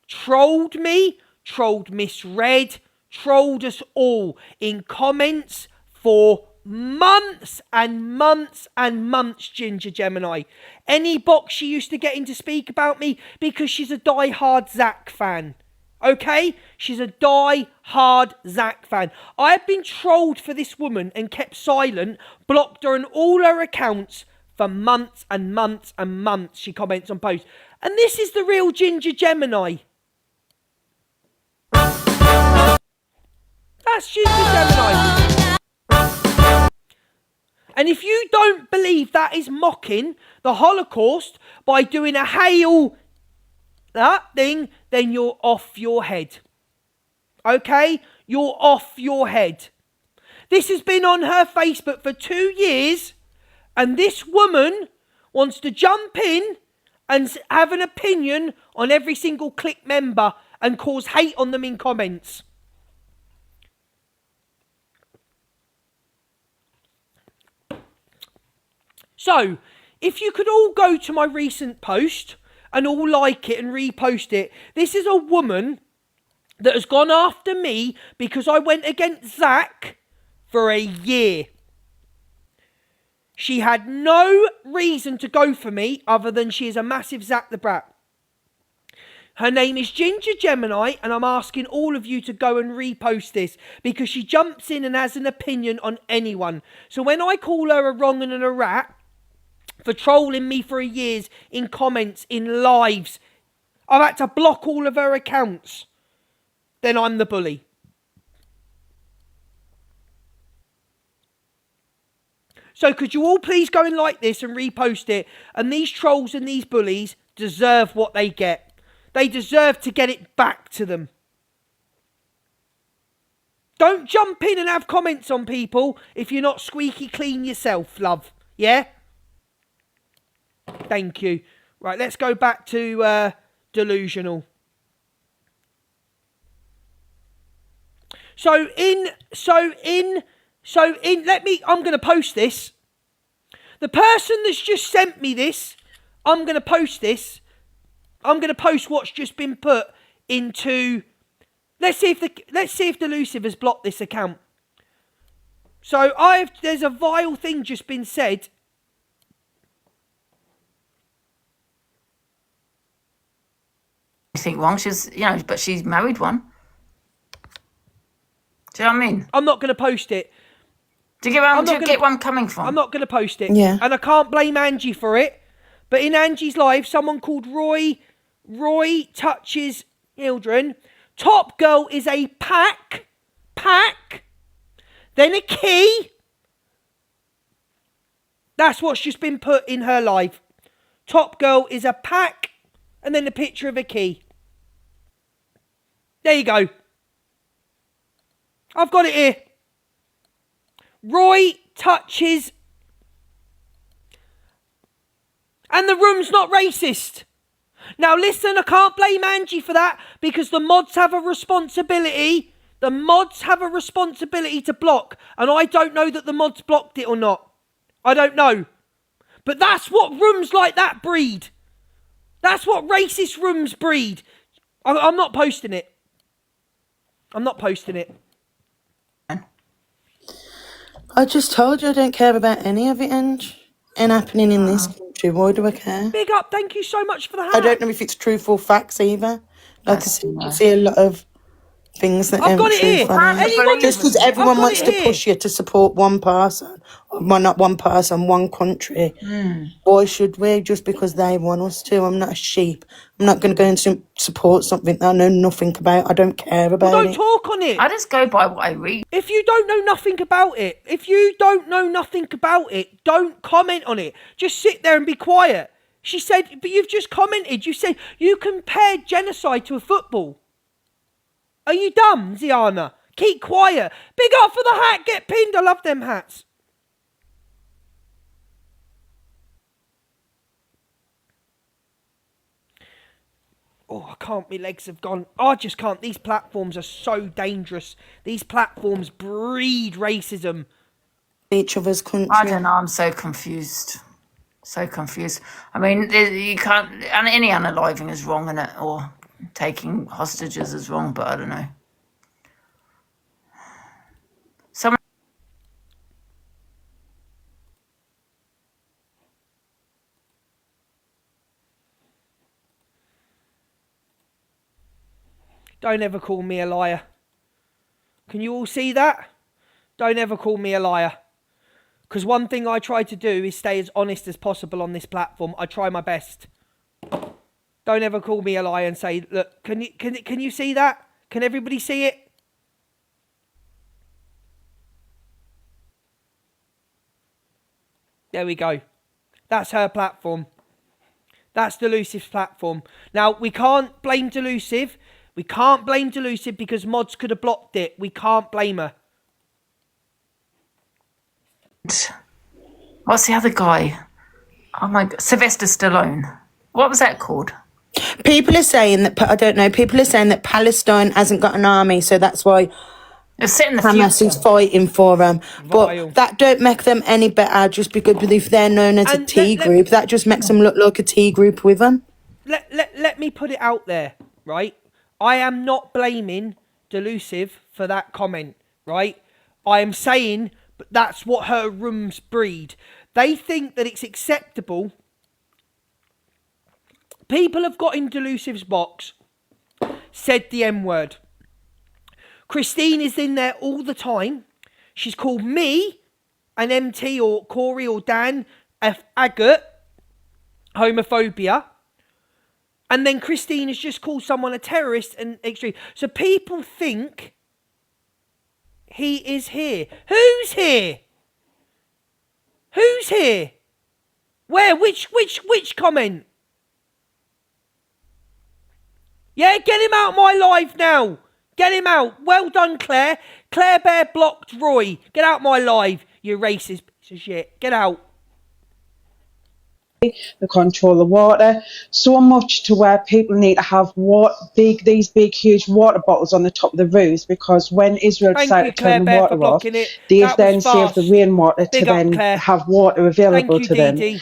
Speaker 2: trolled me, trolled Miss Red, trolled us all in comments for months and months and months, Ginger Gemini. Any box she used to get in to speak about me because she's a die-hard Zack fan. Okay? She's a die-hard Zack fan. I have been trolled for this woman and kept silent, blocked her on all her accounts for months and months and months. She comments on posts. And this is the real Ginger Gemini. That's Ginger Gemini. And if you don't believe that is mocking the Holocaust by doing a hail that thing, then you're off your head. Okay? You're off your head. This has been on her Facebook for 2 years, and this woman wants to jump in and have an opinion on every single click member and cause hate on them in comments. So, if you could all go to my recent post and all like it and repost it. This is a woman that has gone after me because I went against Zach for a year. She had no reason to go for me other than she is a massive Zach the Brat. Her name is Ginger Gemini, and I'm asking all of you to go and repost this because she jumps in and has an opinion on anyone. So when I call her a wrong and a rat for trolling me for years in comments, in lives, I've had to block all of her accounts, then I'm the bully. So could you all please go and like this and repost it? And these trolls and these bullies deserve what they get. They deserve to get it back to them. Don't jump in and have comments on people if you're not squeaky clean yourself, love. Yeah? Thank you. Right, let's go back to delusional. I'm going to post this. The person that's just sent me this, I'm going to post this. I'm going to post what's just been put into. Let's see if Delusive has blocked this account. So there's a vile thing just been said.
Speaker 8: Anything wrong? She's, but she's married one. Do you know what I mean?
Speaker 2: I'm not going to post it.
Speaker 8: Do you get where I'm coming from?
Speaker 2: I'm not going to post it.
Speaker 6: Yeah.
Speaker 2: And I can't blame Angie for it. But in Angie's live, someone called Roy touches children. Top Girl is a pack, then a key. That's what's just been put in her live. Top Girl is a pack, and then a picture of a key. There you go. I've got it here. Roy touches. And the room's not racist. Now listen, I can't blame Angie for that because the mods have a responsibility. The mods have a responsibility to block. And I don't know that the mods blocked it or not. I don't know. But that's what rooms like that breed. That's what racist rooms breed. I'm not posting it. I'm not posting it.
Speaker 11: I just told you I don't care about any of it, Ange. And happening in this country. Why do I care?
Speaker 2: Big up. Thank you so much for the hat.
Speaker 11: I don't know if it's truthful facts either. Like I see a lot of things that
Speaker 2: I've got it here.
Speaker 11: Just because everyone wants to push you to support one person, well, not one person, one country. Why should we? Just because they want us to. I'm not a sheep. I'm not going to go and support something that I know nothing about. I don't care about
Speaker 2: Well,
Speaker 11: it.
Speaker 2: don't talk on it.
Speaker 8: I just go by what I read.
Speaker 2: If you don't know nothing about it, don't comment on it. Just sit there and be quiet. She said, but you've just commented. You said you compared genocide to a football. Are you dumb, Ziana? Keep quiet. Big up for the hat. Get pinned. I love them hats. Oh, I can't. My legs have gone. I just can't. These platforms are so dangerous. These platforms breed racism.
Speaker 11: Each other's country.
Speaker 8: I don't know. I'm so confused. So confused. I mean, you can't. And any unaliving is wrong, in it, or taking hostages is wrong. But I don't know.
Speaker 2: Don't ever call me a liar. Can you all see that? Don't ever call me a liar. Because one thing I try to do is stay as honest as possible on this platform. I try my best. Don't ever call me a liar and say, look, can you see that? Can everybody see it? There we go. That's her platform. That's Delusive's platform. Now, we can't blame Delusive. We can't blame Delusive because mods could have blocked it. We can't blame her.
Speaker 8: What's the other guy? Oh my God, Sylvester Stallone. What was that called?
Speaker 11: People are saying that, I don't know, people are saying that Palestine hasn't got an army, so that's why Hamas is fighting for them. But that don't make them any better just because if they're known as a T group, that just makes them look like a T group with them.
Speaker 2: Let me put it out there, right? I am not blaming Delusive for that comment, right? I am saying, but that's what her rooms breed. They think that it's acceptable. People have got in Delusive's box, said the M word. Christine is in there all the time. She's called me, an MT or Corey or Dan, agate, homophobia. And then Christine has just called someone a terrorist and extreme. So people think he is here. Who's here? Who's here? Where? Which comment? Yeah, get him out of my live now. Get him out. Well done, Claire. Claire Bear blocked Roy. Get out my live, you racist piece of shit. Get out.
Speaker 14: They control the water so much to where people need to have these big huge water bottles on the top of the roofs, because when Israel decided to turn the water off, they then saved the rainwater to then have water available to them.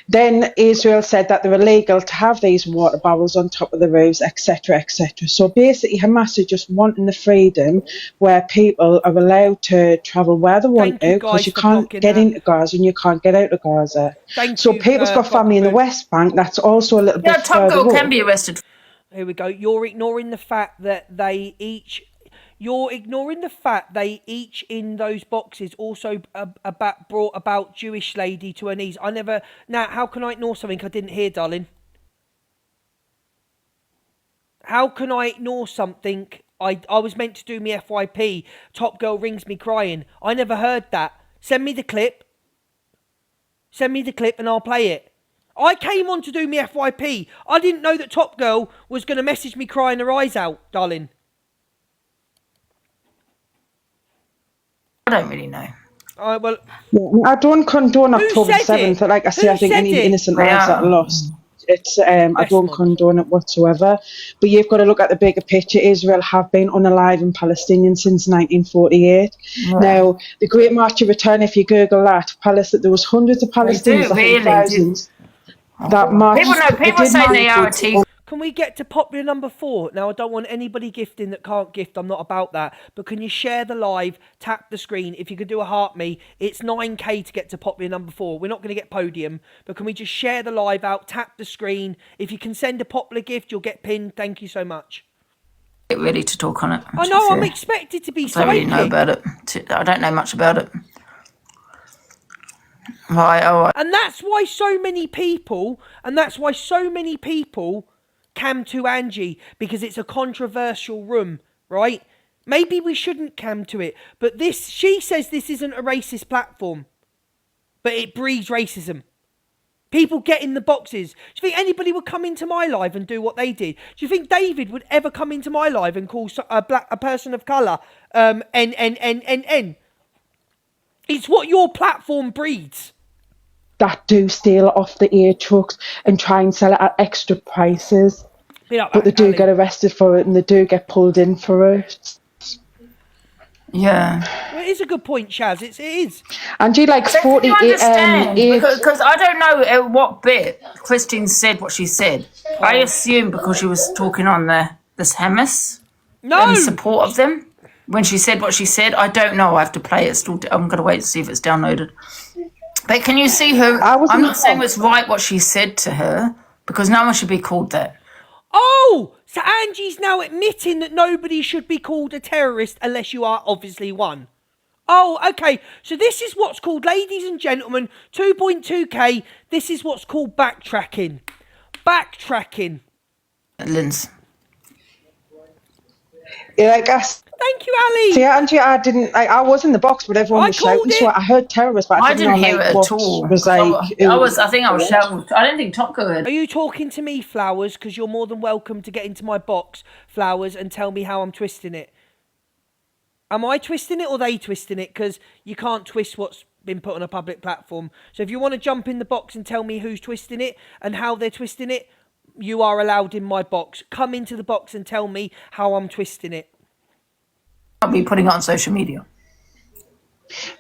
Speaker 14: Then Israel said that they're illegal to have these water barrels on top of the roofs, etc., etc. So basically, Hamas are just wanting the freedom where people are allowed to travel where they want to, because you can't get into Gaza and you can't get out of Gaza. So people's got family in the West Bank. That's also a little bit further up.
Speaker 8: Top Girl can be arrested.
Speaker 2: Here we go. You're ignoring the fact that they each... You're ignoring the fact they each in those boxes also brought about Jewish lady to her knees. I never... Now, how can I ignore something I didn't hear, darling? How can I ignore something I was meant to do me FYP? Top Girl rings me crying. I never heard that. Send me the clip. Send me the clip and I'll play it. I came on to do me FYP. I didn't know that Top Girl was going to message me crying her eyes out, darling.
Speaker 8: I don't really know.
Speaker 2: Well,
Speaker 14: I don't condone October 7th. Like I say, I think any innocent lives that are lost. It's I don't condone it whatsoever. But you've got to look at the bigger picture. Israel have been unaliving Palestinians since 1948. Right. Now, the Great March of Return, if you Google that, there was hundreds of Palestinians, I think thousands. That march.
Speaker 8: People say they are a team.
Speaker 2: Can we get to popular number 4? Now, I don't want anybody gifting that can't gift. I'm not about that. But can you share the live, tap the screen? If you could do a heart me, it's 9k to get to popular number 4. We're not going to get podium, but can we just share the live out, tap the screen? If you can send a popular gift, you'll get pinned. Thank you so much.
Speaker 8: Get ready to talk on it.
Speaker 2: I know, I'm expected to be psychic.
Speaker 8: I don't really know about it. I don't know much about it. Right.
Speaker 2: And that's why so many people, cam to Angie, because it's a controversial room, right? Maybe we shouldn't cam to it, but she says this isn't a racist platform, but it breeds racism. People get in the boxes. Do you think anybody would come into my live and do what they did? Do you think David would ever come into my live and call a person of colour N? It's what your platform breeds.
Speaker 14: That do steal off the air trucks and try and sell it at extra prices. But they do get arrested for it and they do get pulled in for it.
Speaker 8: Yeah.
Speaker 2: Well, it is a good point, Shaz. It is.
Speaker 14: And you like 40...
Speaker 8: Because I don't know what bit Christine said what she said. I assume because she was talking on this Hamas.
Speaker 2: No.
Speaker 8: In support of them. When she said what she said, I don't know. I have to play it. I'm going to wait to see if it's downloaded. But can you see her? I'm not saying it's right what she said to her, because no one should be called that.
Speaker 2: Oh, so Angie's now admitting that nobody should be called a terrorist unless you are obviously one. Oh, okay. So this is what's called, ladies and gentlemen, 2.2k. This is what's called backtracking. Backtracking.
Speaker 8: Linz.
Speaker 14: Yeah, I guess.
Speaker 2: Thank you, Ali.
Speaker 14: See, Angie, I was in the box, but everyone was shouting. So I heard terrorists, but I didn't
Speaker 8: hear it at all. I think I was shouting. I don't think Top Girl heard.
Speaker 2: Are you talking to me, Flowers? Because you're more than welcome to get into my box, Flowers, and tell me how I'm twisting it. Am I twisting it or they twisting it? Because you can't twist what's been put on a public platform. So if you want to jump in the box and tell me who's twisting it and how they're twisting it, you are allowed in my box. Come into the box and tell me how I'm twisting it.
Speaker 8: I'll be putting it on social media.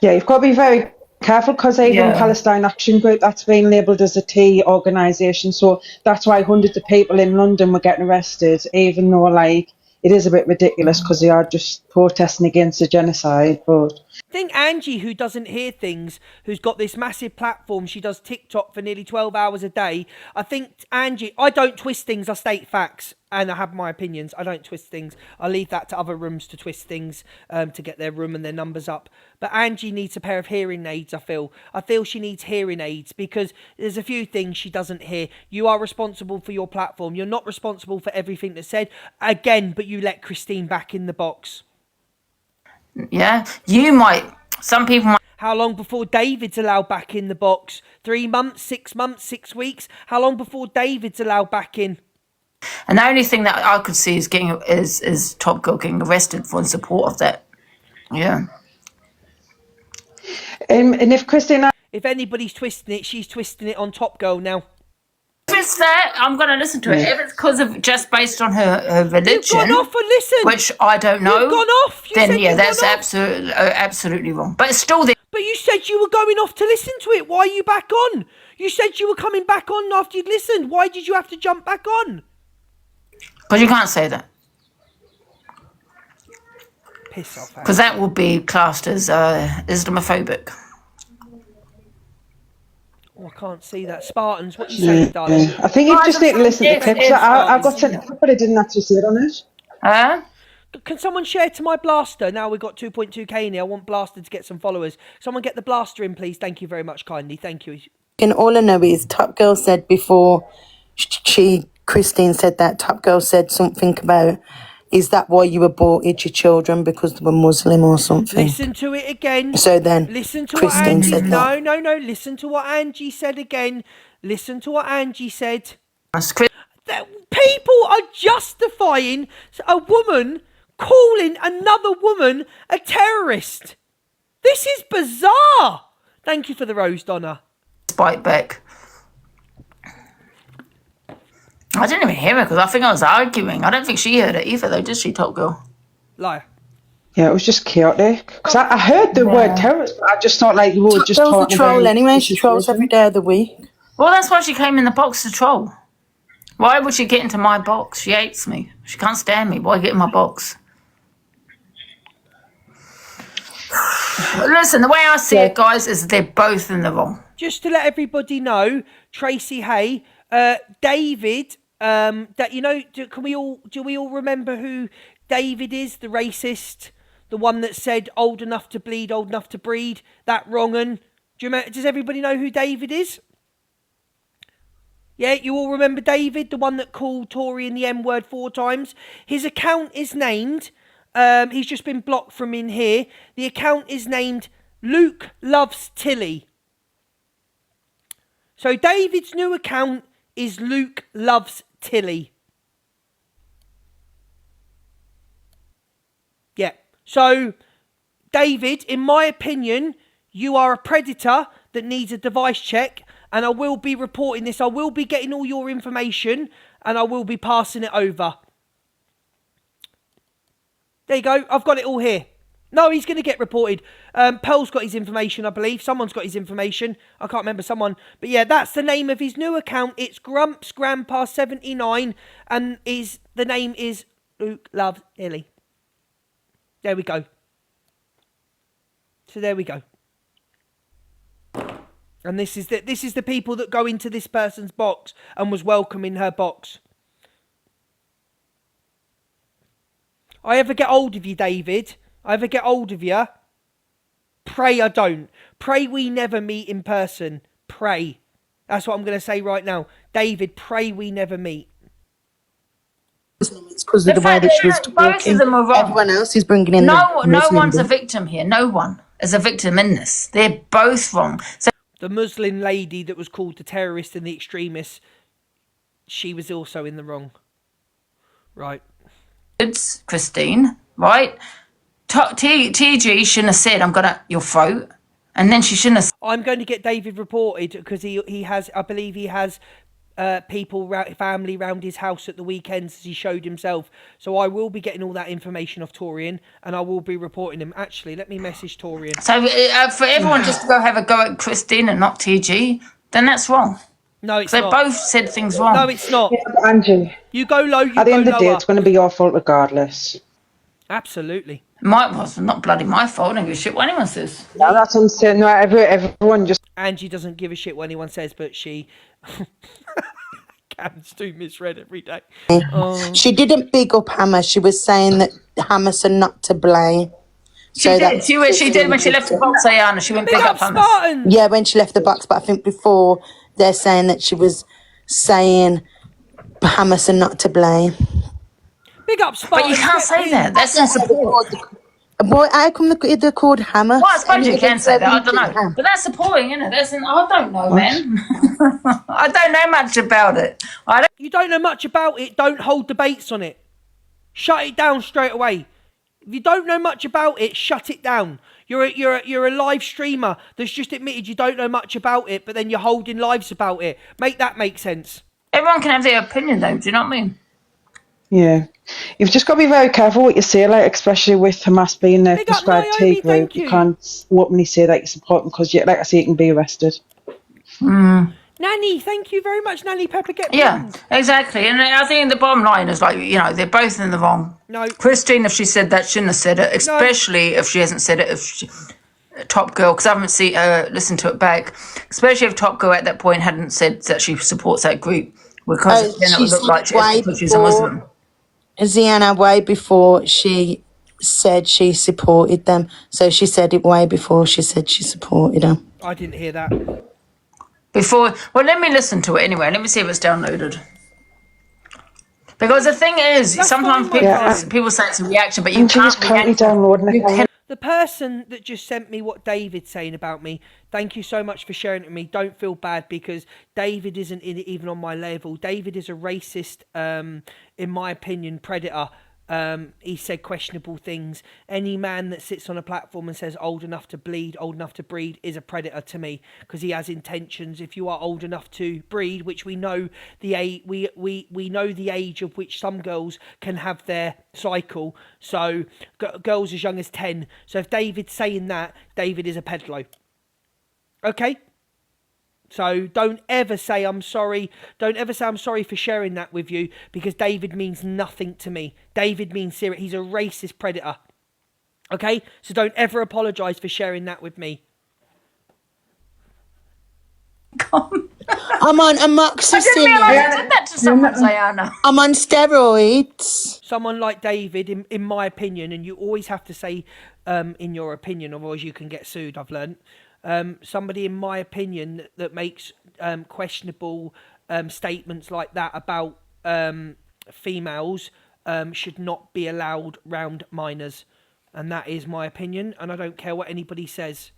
Speaker 14: Yeah, you've got to be very careful, because even Palestine Action Group, that's been labelled as a T organisation, so that's why hundreds of people in London were getting arrested, even though it is a bit ridiculous because they are just protesting against the genocide. But
Speaker 2: I think Angie, who doesn't hear things, who's got this massive platform, she does TikTok for nearly 12 hours a day. I think Angie, I don't twist things, I state facts, and I have my opinions. I don't twist things. I leave that to other rooms to twist things, to get their room and their numbers up. But Angie needs a pair of hearing aids, I feel. I feel she needs hearing aids because there's a few things she doesn't hear. You are responsible for your platform. You're not responsible for everything that's said. Again, but you let Christine back in the box.
Speaker 8: Yeah, you might. Some people might.
Speaker 2: How long before David's allowed back in the box? 3 months, 6 months, 6 weeks? How long before David's allowed back in?
Speaker 8: And the only thing that I could see is is Top Girl getting arrested for in support of that. Yeah.
Speaker 14: And if Christina,
Speaker 2: if anybody's twisting it, she's twisting it on Top Girl now.
Speaker 8: If it's that, I'm going to listen to it. If it's because of just based on her religion,
Speaker 2: you've gone off and listened,
Speaker 8: which I don't know.
Speaker 2: You've gone off.
Speaker 8: Then yeah, that's absolutely wrong. But it's still there.
Speaker 2: But you said you were going off to listen to it. Why are you back on? You said you were coming back on after you'd listened. Why did you have to jump back on?
Speaker 8: Because you can't say that.
Speaker 2: Piss off.
Speaker 8: Because that would be classed as Islamophobic.
Speaker 2: Oh, I can't see that. Spartans, what you saying, darling?
Speaker 14: I think you just need to listen to the clips. I got sent, but I didn't actually see it on it.
Speaker 8: Huh?
Speaker 2: Can someone share to my Blaster? Now we've got 2.2k in here. I want Blaster to get some followers. Someone get the Blaster in, please. Thank you very much, kindly. Thank you.
Speaker 11: And all I know is Top Girl said before Christine said that, Top Girl said something about, is that why you aborted your children because they were Muslim or something?
Speaker 2: Listen to it again.
Speaker 11: So then
Speaker 2: listen to
Speaker 11: Christine
Speaker 2: what Angie
Speaker 11: said that.
Speaker 2: No. Listen to what Angie said again. Listen to what Angie said. That people are justifying a woman calling another woman a terrorist. This is bizarre. Thank you for the rose, Donna.
Speaker 8: Bite back. I didn't even hear her because I think I was arguing. I don't think she heard it either, though, did she, Top Girl?
Speaker 2: Liar.
Speaker 14: Yeah, it was just chaotic. Because I heard the word terrorist, but I just thought like you were
Speaker 11: Top
Speaker 14: just
Speaker 11: Girl's
Speaker 14: talking
Speaker 11: a troll
Speaker 14: about
Speaker 11: anyway. She trolls every day of the week.
Speaker 8: Well, that's why she came in the box to troll. Why would she get into my box? She hates me. She can't stand me. Why get in my box? Listen, the way I see it, guys, is they're both in the wrong.
Speaker 2: Just to let everybody know, Tracy Hay, David, that you know, do we all remember who David is? The racist, the one that said "old enough to bleed, old enough to breed." That wrong 'un. Do you remember? Does everybody know who David is? Yeah, you all remember David, the one that called Tory in the M word 4 times. His account is named. He's just been blocked from in here. The account is named Luke Loves Tilly. So David's new account is Luke Loves Tilly. Yeah. So, David, in my opinion, you are a predator that needs a device check, and I will be reporting this. I will be getting all your information, and I will be passing it over. There you go. I've got it all here. No, he's going to get reported. Pearl's got his information, I believe. Someone's got his information. I can't remember someone. But yeah, that's the name of his new account. It's Grumps Grandpa 79, and the name is Luke Loves Tilly. There we go. So there we go. And this is the people that go into this person's box and was welcome in her box. I ever get hold of you, David? I ever get hold of you? Pray I don't. Pray we never meet in person. Pray. That's what I'm going to say right now. David, pray we never meet.
Speaker 11: It's because of the way that she was talking.
Speaker 8: Both of them are wrong.
Speaker 11: Everyone else is bringing in
Speaker 8: no one's a victim here. No one is a victim in this. They're both wrong. So
Speaker 2: the Muslim lady that was called the terrorist and the extremist, she was also in the wrong. Right.
Speaker 8: It's Christine, right? TG shouldn't have said, I'm going to your throat. And then she shouldn't have...
Speaker 2: I'm going to get David reported because he has, I believe he has family round his house at the weekends as he showed himself. So I will be getting all that information off Torian and I will be reporting him. Actually, let me message Torian.
Speaker 8: So for everyone just to go have a go at Christine and not TG, then that's wrong.
Speaker 2: No, it's
Speaker 8: not.
Speaker 2: They
Speaker 8: both said things wrong.
Speaker 2: No, it's not.
Speaker 14: Yeah, Angie.
Speaker 2: You go low, you go lower.
Speaker 14: At the end of the day, it's going to be your fault regardless.
Speaker 2: Absolutely.
Speaker 8: Well, not bloody my fault. I don't give a shit what anyone says.
Speaker 14: Yeah, that's what I'm saying. No, everyone just.
Speaker 2: Angie doesn't give a shit what anyone says, but she. Cam's too misread every day.
Speaker 11: She didn't big up Hamas. She was saying that Hamas are not to blame.
Speaker 8: She did. She did when she left the box, Ayana. She went big up Hamas.
Speaker 11: Yeah, when she left the box. But I think before they're saying that she was saying Hamas are not to blame.
Speaker 2: Big up Spartans.
Speaker 8: But you can't say that. That's not support.
Speaker 11: Boy, how come they're called Hamas?
Speaker 8: Well, I suppose you can say that. I don't know. But that's supporting, isn't it? I don't know, man. I don't know much about it.
Speaker 2: You don't know much about it. Don't hold debates on it. Shut it down straight away. If you don't know much about it, shut it down. You're a live streamer that's just admitted you don't know much about it, but then you're holding lives about it. Make that make sense.
Speaker 8: Everyone can have their opinion, though. Do you know what I mean?
Speaker 14: Yeah. You've just got to be very careful what you say, like, especially with Hamas being a prescribed T group. You can't openly say that you support them because, like I say, you can be arrested.
Speaker 2: Nanny, thank you very much, Nanny Pepper.
Speaker 8: Yeah, exactly. And I think the bottom line is, like, you know, they're both in the wrong.
Speaker 2: No.
Speaker 8: Christine, if she said that, shouldn't have said it, especially if she hasn't said it. Top Girl, because I haven't listened to it back, especially if Top Girl at that point hadn't said that she supports that group, because then it would look like she's a Muslim.
Speaker 11: Ziana, way before she said she supported them. So she said it way before she said she supported them.
Speaker 2: I didn't hear that.
Speaker 8: Well, let me listen to it anyway. Let me see if it's downloaded. Because the thing is, sometimes people say it's a reaction, but you can't react.
Speaker 2: The person that just sent me what David's saying about me, thank you so much for sharing it with me. Don't feel bad because David isn't even on my level. David is a racist, in my opinion, predator. He said questionable things. Any man that sits on a platform and says old enough to bleed, old enough to breed is a predator to me because he has intentions. If you are old enough to breed, which we know we know the age of which some girls can have their cycle. So girls as young as 10. So if David's saying that, David is a pedalo. Okay? So don't ever say I'm sorry. Don't ever say I'm sorry for sharing that with you because David means nothing to me. David means serious. He's a racist predator. Okay? So don't ever apologise for sharing that with me.
Speaker 11: I'm on amoxicillin.
Speaker 8: I didn't realise I did that to someone, Diana.
Speaker 11: I'm on steroids.
Speaker 2: Someone like David, in my opinion, and you always have to say in your opinion, otherwise you can get sued, I've learnt. Somebody, in my opinion, that makes questionable statements like that about females should not be allowed round minors. And that is my opinion, and I don't care what anybody says.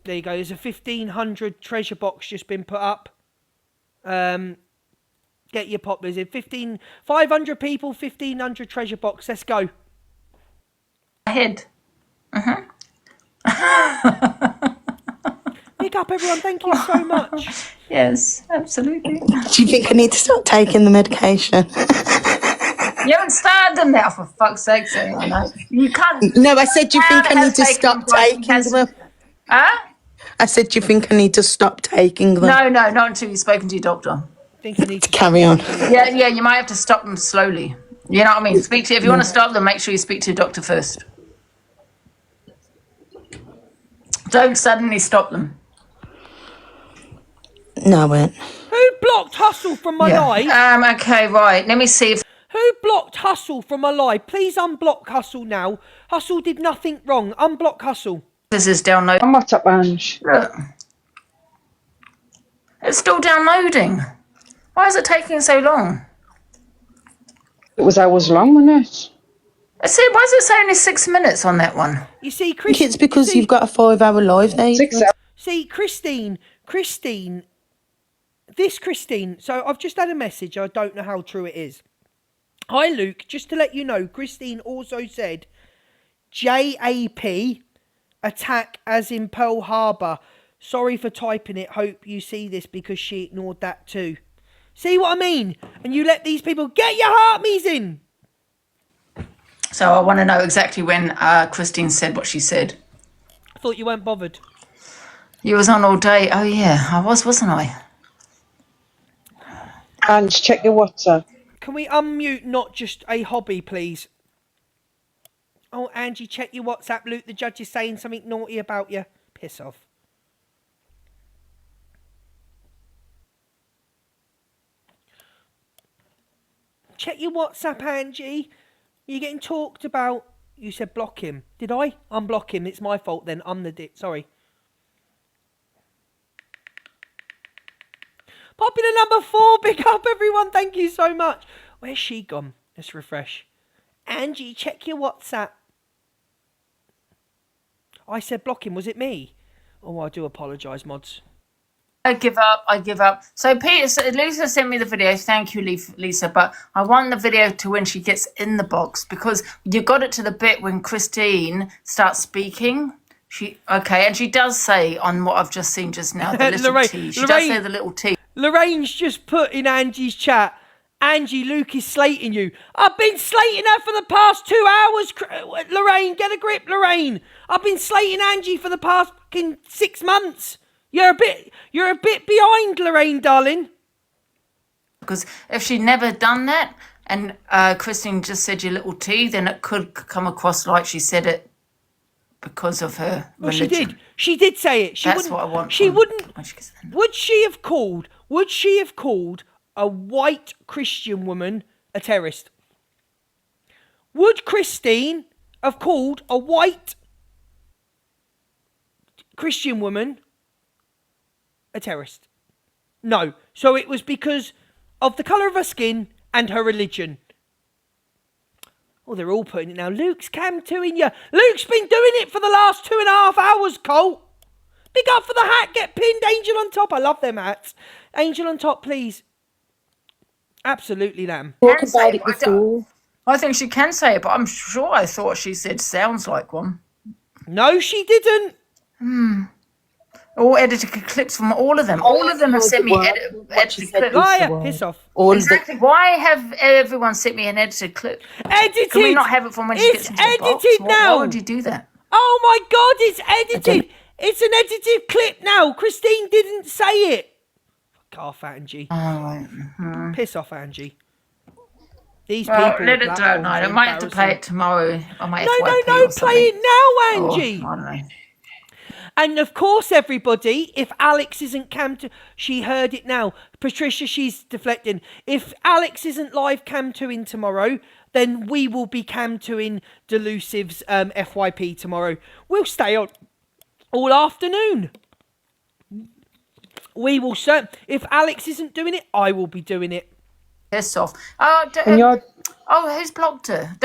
Speaker 2: There you go. There's a 1,500 treasure box just been put up. Get your pop. There's 500 people, 1,500 treasure box. Let's go.
Speaker 8: Ahead.
Speaker 2: Pick up, everyone. Thank you so much.
Speaker 8: Yes, absolutely.
Speaker 11: Do you think I need to start taking the medication?
Speaker 8: You haven't started them now, for fuck's sake, Diana. You can't.
Speaker 11: No, I said, do you think I need to stop taking them?
Speaker 8: Huh?
Speaker 11: I said, do you think I need to stop taking them?
Speaker 8: No, not until you've spoken to your doctor.
Speaker 2: I think you need to
Speaker 11: carry on.
Speaker 8: Yeah, you might have to stop them slowly. You know what I mean? If you want to stop them, make sure you speak to your doctor first. Don't suddenly stop them.
Speaker 11: No, I won't.
Speaker 2: Who blocked Hustle from my live?
Speaker 8: Okay, right. Let me see if...
Speaker 2: Who blocked Hustle from my live? Please unblock Hustle now. Hustle did nothing wrong. Unblock Hustle.
Speaker 8: This is downloading.
Speaker 14: On WhatsApp, Ange.
Speaker 8: Look. It's still downloading. Why is it taking so long?
Speaker 14: It was hours long, wasn't it?
Speaker 8: Why does it say only 6 minutes on that one?
Speaker 2: You see,
Speaker 11: I think it's because you've got a 5-hour live there.
Speaker 2: See, Christine, so I've just had a message, I don't know how true it is. Hi Luke, just to let you know, Christine also said JAP attack as in Pearl Harbor. Sorry for typing it, hope you see this because she ignored that too. See what I mean? And you let these people get your heartme's in.
Speaker 8: So I want to know exactly when Christine said what she said.
Speaker 2: I thought you weren't bothered.
Speaker 8: You was on all day. Oh yeah, I was, wasn't I?
Speaker 14: Ange, check your WhatsApp.
Speaker 2: Can we unmute not just a hobby, please? Oh, Angie, check your WhatsApp. Luke, the judge is saying something naughty about you. Piss off. Check your WhatsApp, Angie. You're getting talked about. You said block him. Did I? Unblock him. It's my fault then. I'm the dick. Sorry. Popular number 4. Big up, everyone. Thank you so much. Where's she gone? Let's refresh. Angie, check your WhatsApp. I said block him. Was it me? Oh, I do apologise, mods.
Speaker 8: I give up. So Lisa sent me the video. Thank you, Lisa. But I want the video to when she gets in the box, because you got it to the bit when Christine starts speaking. And she does say on what I've just seen just now, the little T. She does say the little T.
Speaker 2: Lorraine's just put in Angie's chat, Angie, Luke is slating you. I've been slating her for the past 2 hours. Lorraine, get a grip, Lorraine. I've been slating Angie for the past fucking 6 months. You're a bit behind, Lorraine, darling.
Speaker 8: Because if she'd never done that, and Christine just said your little T, then it could come across like she said it because of her religion.
Speaker 2: Well, she did. She did say it.
Speaker 8: That's what I want.
Speaker 2: She wouldn't. Would she have called a white Christian woman a terrorist? Would Christine have called a white Christian woman a terrorist? No. So it was because of the colour of her skin and her religion. Oh, they're all putting it now. Luke's cam 2 you. Luke's been doing it for the last 2.5 hours, Colt. Big up for the hat. Get pinned. Angel on top. I love them hats. Angel on top, please. Absolutely, Lamb.
Speaker 11: Talk about it before.
Speaker 8: I think she can say it, but I'm sure I thought she said sounds like one.
Speaker 2: No, she didn't.
Speaker 8: All edited clips from all of them. All of them have sent me edited clips.
Speaker 2: Liar, piss off.
Speaker 8: Exactly. Why have everyone sent me an edited clip?
Speaker 2: Edited.
Speaker 8: Can we not have it from when she gets into the box?
Speaker 2: It's edited now.
Speaker 8: Why would you do that?
Speaker 2: Oh my God, it's edited. It's an edited clip now. Christine didn't say it. Fuck off, Angie. Piss off, Angie. These people.
Speaker 8: Let it go. No, I might have to play it tomorrow on my FYP.
Speaker 2: No, play it now, Angie.
Speaker 8: I don't know.
Speaker 2: And of course, everybody, if Alex isn't cam to, she heard it now. Patricia, she's deflecting. If Alex isn't live cam to in tomorrow, then we will be cam to in Delusive's FYP tomorrow. We'll stay on all afternoon. We will if Alex isn't doing it, I will be doing it.
Speaker 8: Piss off. Who's blocked her?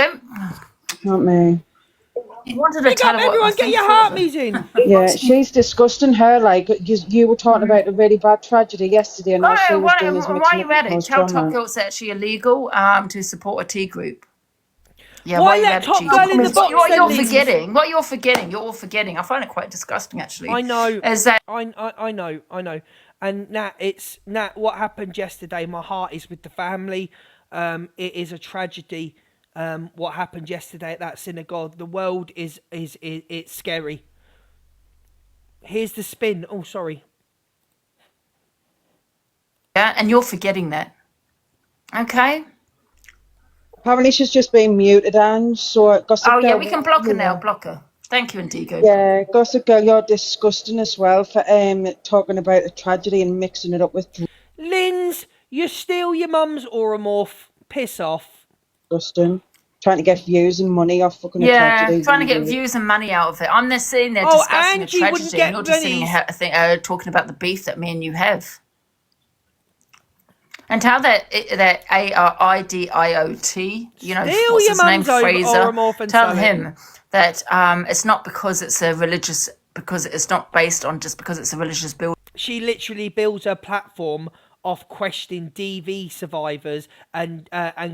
Speaker 14: Not me.
Speaker 8: Wanted to tell
Speaker 2: everyone, get your heartbeats in.
Speaker 14: Yeah, she's disgusting her. Like you were talking about a really bad tragedy yesterday, and all she was doing is
Speaker 8: why are you at it? Tell Top Girl it's actually illegal to support a tea group. Yeah,
Speaker 2: why let Top Girl in the box?
Speaker 8: What you're forgetting. I find it quite disgusting, actually.
Speaker 2: I know.
Speaker 8: Is that
Speaker 2: I know. And Nat, what happened yesterday? My heart is with the family. It is a tragedy. What happened yesterday at that synagogue? The world is it's scary. Here's the spin. Oh, sorry.
Speaker 8: Yeah, and you're forgetting that. Okay.
Speaker 14: Apparently she's just been muted, and so Gossip Girl.
Speaker 8: Oh yeah, we can block her now. Block her. Thank you, Indigo.
Speaker 14: Yeah, Gossip Girl, you're disgusting as well for talking about a tragedy and mixing it up with.
Speaker 2: Linz, you're still your mum's oromorph. Piss off.
Speaker 14: Disgusting. Trying to get views and money off fucking tragedy.
Speaker 8: Trying to get views and money out of it. I'm just sitting there discussing
Speaker 2: Angie
Speaker 8: a tragedy, and you're just sitting here talking about the beef that me and you have. And tell that ARIDIOT, what's his name, Fraser, tell him that it's not because it's a religious, because it's not based on just because it's a religious building.
Speaker 2: She literally builds her platform off questioning DV survivors and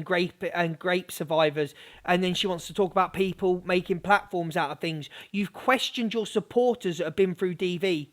Speaker 2: grape survivors, and then she wants to talk about people making platforms out of things. You've questioned your supporters that have been through DV.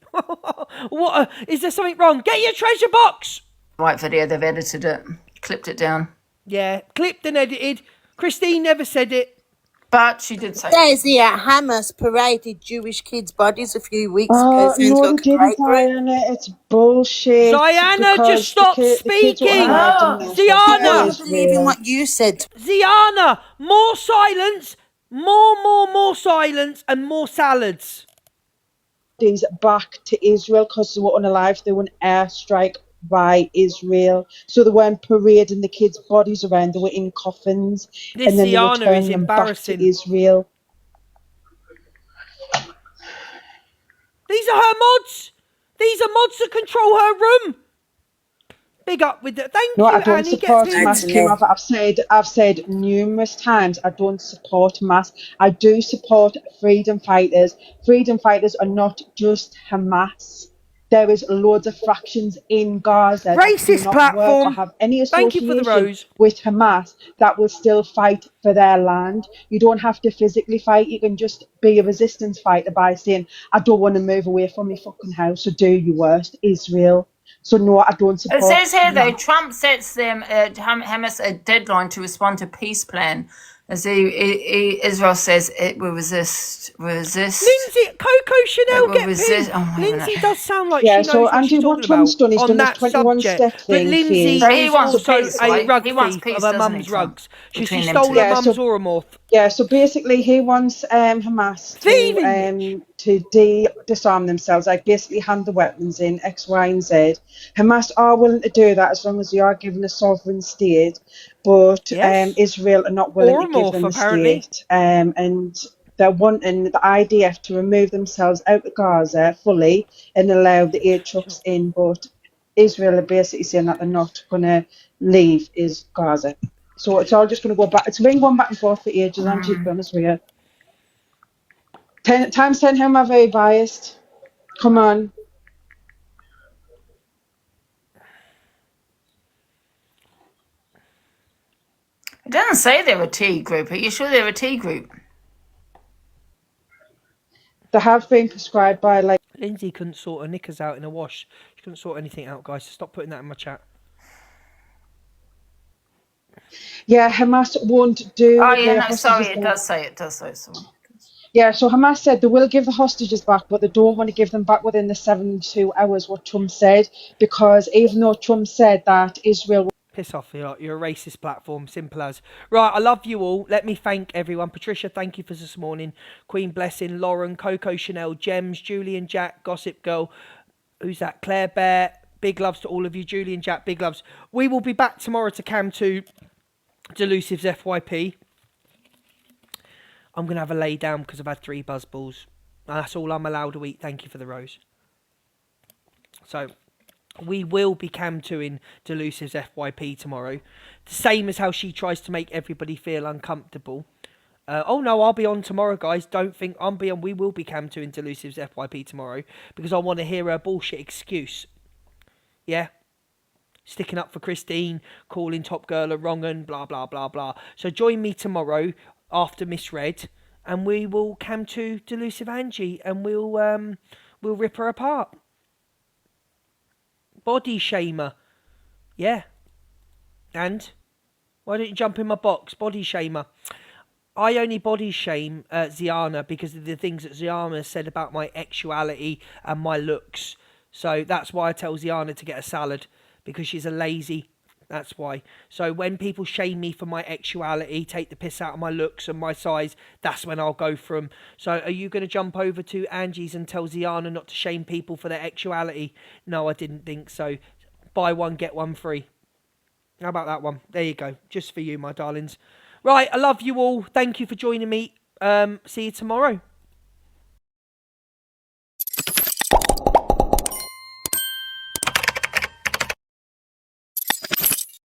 Speaker 2: What? Is there something wrong? Get your treasure box.
Speaker 8: Right video, they've edited it, clipped it down.
Speaker 2: Yeah, clipped and edited. Christine never said it.
Speaker 8: But she did say
Speaker 11: There's Hamas paraded Jewish kids' bodies a few weeks ago.
Speaker 14: No, they didn't, Diana. It's bullshit.
Speaker 2: Diana, just stop speaking. Ziana.
Speaker 11: I don't believe in what you said.
Speaker 2: Ziana, more silence. More silence and more salads.
Speaker 14: Back to Israel because they were unalive. They were an airstrike by Israel. So they weren't parading the kids' bodies around. They were in coffins.
Speaker 2: This
Speaker 14: and then they were
Speaker 2: Ziana is
Speaker 14: turning them back
Speaker 2: embarrassing.
Speaker 14: to Israel.
Speaker 2: These are her mods. These are mods that control her room. Big up with it. Thank
Speaker 14: No,
Speaker 2: you,
Speaker 14: I don't
Speaker 2: Annie.
Speaker 14: support
Speaker 2: Gets
Speaker 14: Hamas,
Speaker 2: me.
Speaker 14: Kim. I've said numerous times I don't support Hamas. I do support freedom fighters. Freedom fighters are not just Hamas. There is loads of fractions in Gaza that do
Speaker 2: Racist
Speaker 14: not work or
Speaker 2: platform.
Speaker 14: have any
Speaker 2: Thank you for the
Speaker 14: association
Speaker 2: rose.
Speaker 14: with Hamas that will still fight for their land. You don't have to physically fight. You can just be a resistance fighter by saying, I don't want to move away from my fucking house, so do your worst, Israel. So no, I don't
Speaker 8: It
Speaker 14: support
Speaker 8: says here, though,
Speaker 14: Hamas.
Speaker 8: Trump sets them Hamas a deadline to respond to peace plan. As Israel says, it will resist.
Speaker 2: Lindsay, Coco Chanel
Speaker 8: will
Speaker 2: get
Speaker 8: resist.
Speaker 2: pinned.
Speaker 8: Oh, wait a
Speaker 2: Lindsay
Speaker 8: minute.
Speaker 2: does sound like
Speaker 14: Yeah,
Speaker 2: she
Speaker 14: so
Speaker 2: knows what she's
Speaker 14: Andy, what
Speaker 2: talking
Speaker 14: Trump's
Speaker 2: about
Speaker 14: done, he's
Speaker 2: on
Speaker 14: done his
Speaker 2: that
Speaker 14: 21
Speaker 2: subject.
Speaker 14: step
Speaker 2: But
Speaker 14: thing,
Speaker 2: Lindsay
Speaker 14: Fizz.
Speaker 8: So he
Speaker 2: is
Speaker 8: wants
Speaker 2: also
Speaker 8: peace,
Speaker 2: a
Speaker 8: right?
Speaker 2: rug
Speaker 8: He wants
Speaker 2: thief
Speaker 8: peace,
Speaker 2: of her
Speaker 8: doesn't he,
Speaker 2: mum's
Speaker 8: Trump?
Speaker 2: rugs. She
Speaker 8: Between them
Speaker 2: stole
Speaker 8: two.
Speaker 2: her
Speaker 14: Yeah,
Speaker 2: mum's
Speaker 14: so
Speaker 2: Oromorph.
Speaker 14: yeah, so basically he wants Hamas
Speaker 2: Thieving bitch.
Speaker 14: to disarm themselves, like basically hand the weapons in X, Y, and Z. Hamas are willing to do that as long as they are given a sovereign state, but
Speaker 2: Yes.
Speaker 14: Israel are not willing to give
Speaker 2: Oromorph,
Speaker 14: them a
Speaker 2: apparently.
Speaker 14: state, and they're wanting the IDF to remove themselves out of Gaza fully and allow the aid trucks in, but Israel are basically saying that they're not going to leave is Gaza. So it's all just going to go back. It's been going back and forth for ages, Angie, to be honest with you. Times 10, how am I very biased? Come on.
Speaker 8: It doesn't say they're a T group. Are you sure they're a T group?
Speaker 14: They have been prescribed by, like...
Speaker 2: Lindsay couldn't sort her knickers out in a wash. She couldn't sort anything out, guys. So stop putting that in my chat.
Speaker 14: Yeah, Hamas won't do
Speaker 8: Oh, yeah,
Speaker 14: the
Speaker 8: no, sorry.
Speaker 14: hostages.
Speaker 8: It does say it. Sorry.
Speaker 14: Yeah, so Hamas said they will give the hostages back, but they don't want to give them back within the 72 hours, what Trump said, because even though Trump said that Israel...
Speaker 2: Piss off, you're a racist platform, simple as. Right, I love you all. Let me thank everyone. Patricia, thank you for this morning. Queen Blessing, Lauren, Coco Chanel, Gems, Julian, Jack, Gossip Girl. Who's that? Claire Bear. Big loves to all of you. Julian, Jack, big loves. We will be back tomorrow to Cam 2, Delusive's FYP. I'm going to have a lay down because I've had 3 buzz balls. And that's all I'm allowed to eat. Thank you for the rose. So... we will be Cam 2ing Delusive's FYP tomorrow. The same as how she tries to make everybody feel uncomfortable. Oh no, I'll be on tomorrow, guys. Don't think I'm be on. We will be Cam 2ing Delusive's FYP tomorrow because I want to hear her bullshit excuse. Yeah? Sticking up for Christine, calling Top Girl a wrong un, blah, blah, blah, blah. So join me tomorrow after Misread and we will Cam 2 Delusive Angie and we'll rip her apart. Body shamer. Yeah. And? Why don't you jump in my box? Body shamer. I only body shame Ziana because of the things that Ziana said about my sexuality and my looks. So that's why I tell Ziana to get a salad. Because she's a lazy... That's why. So when people shame me for my sexuality, take the piss out of my looks and my size, that's when I'll go for 'em. So are you going to jump over to Angie's and tell Ziana not to shame people for their sexuality? No, I didn't think so. Buy one, get one free. How about that one? There you go. Just for you, my darlings. Right, I love you all. Thank you for joining me. See you tomorrow.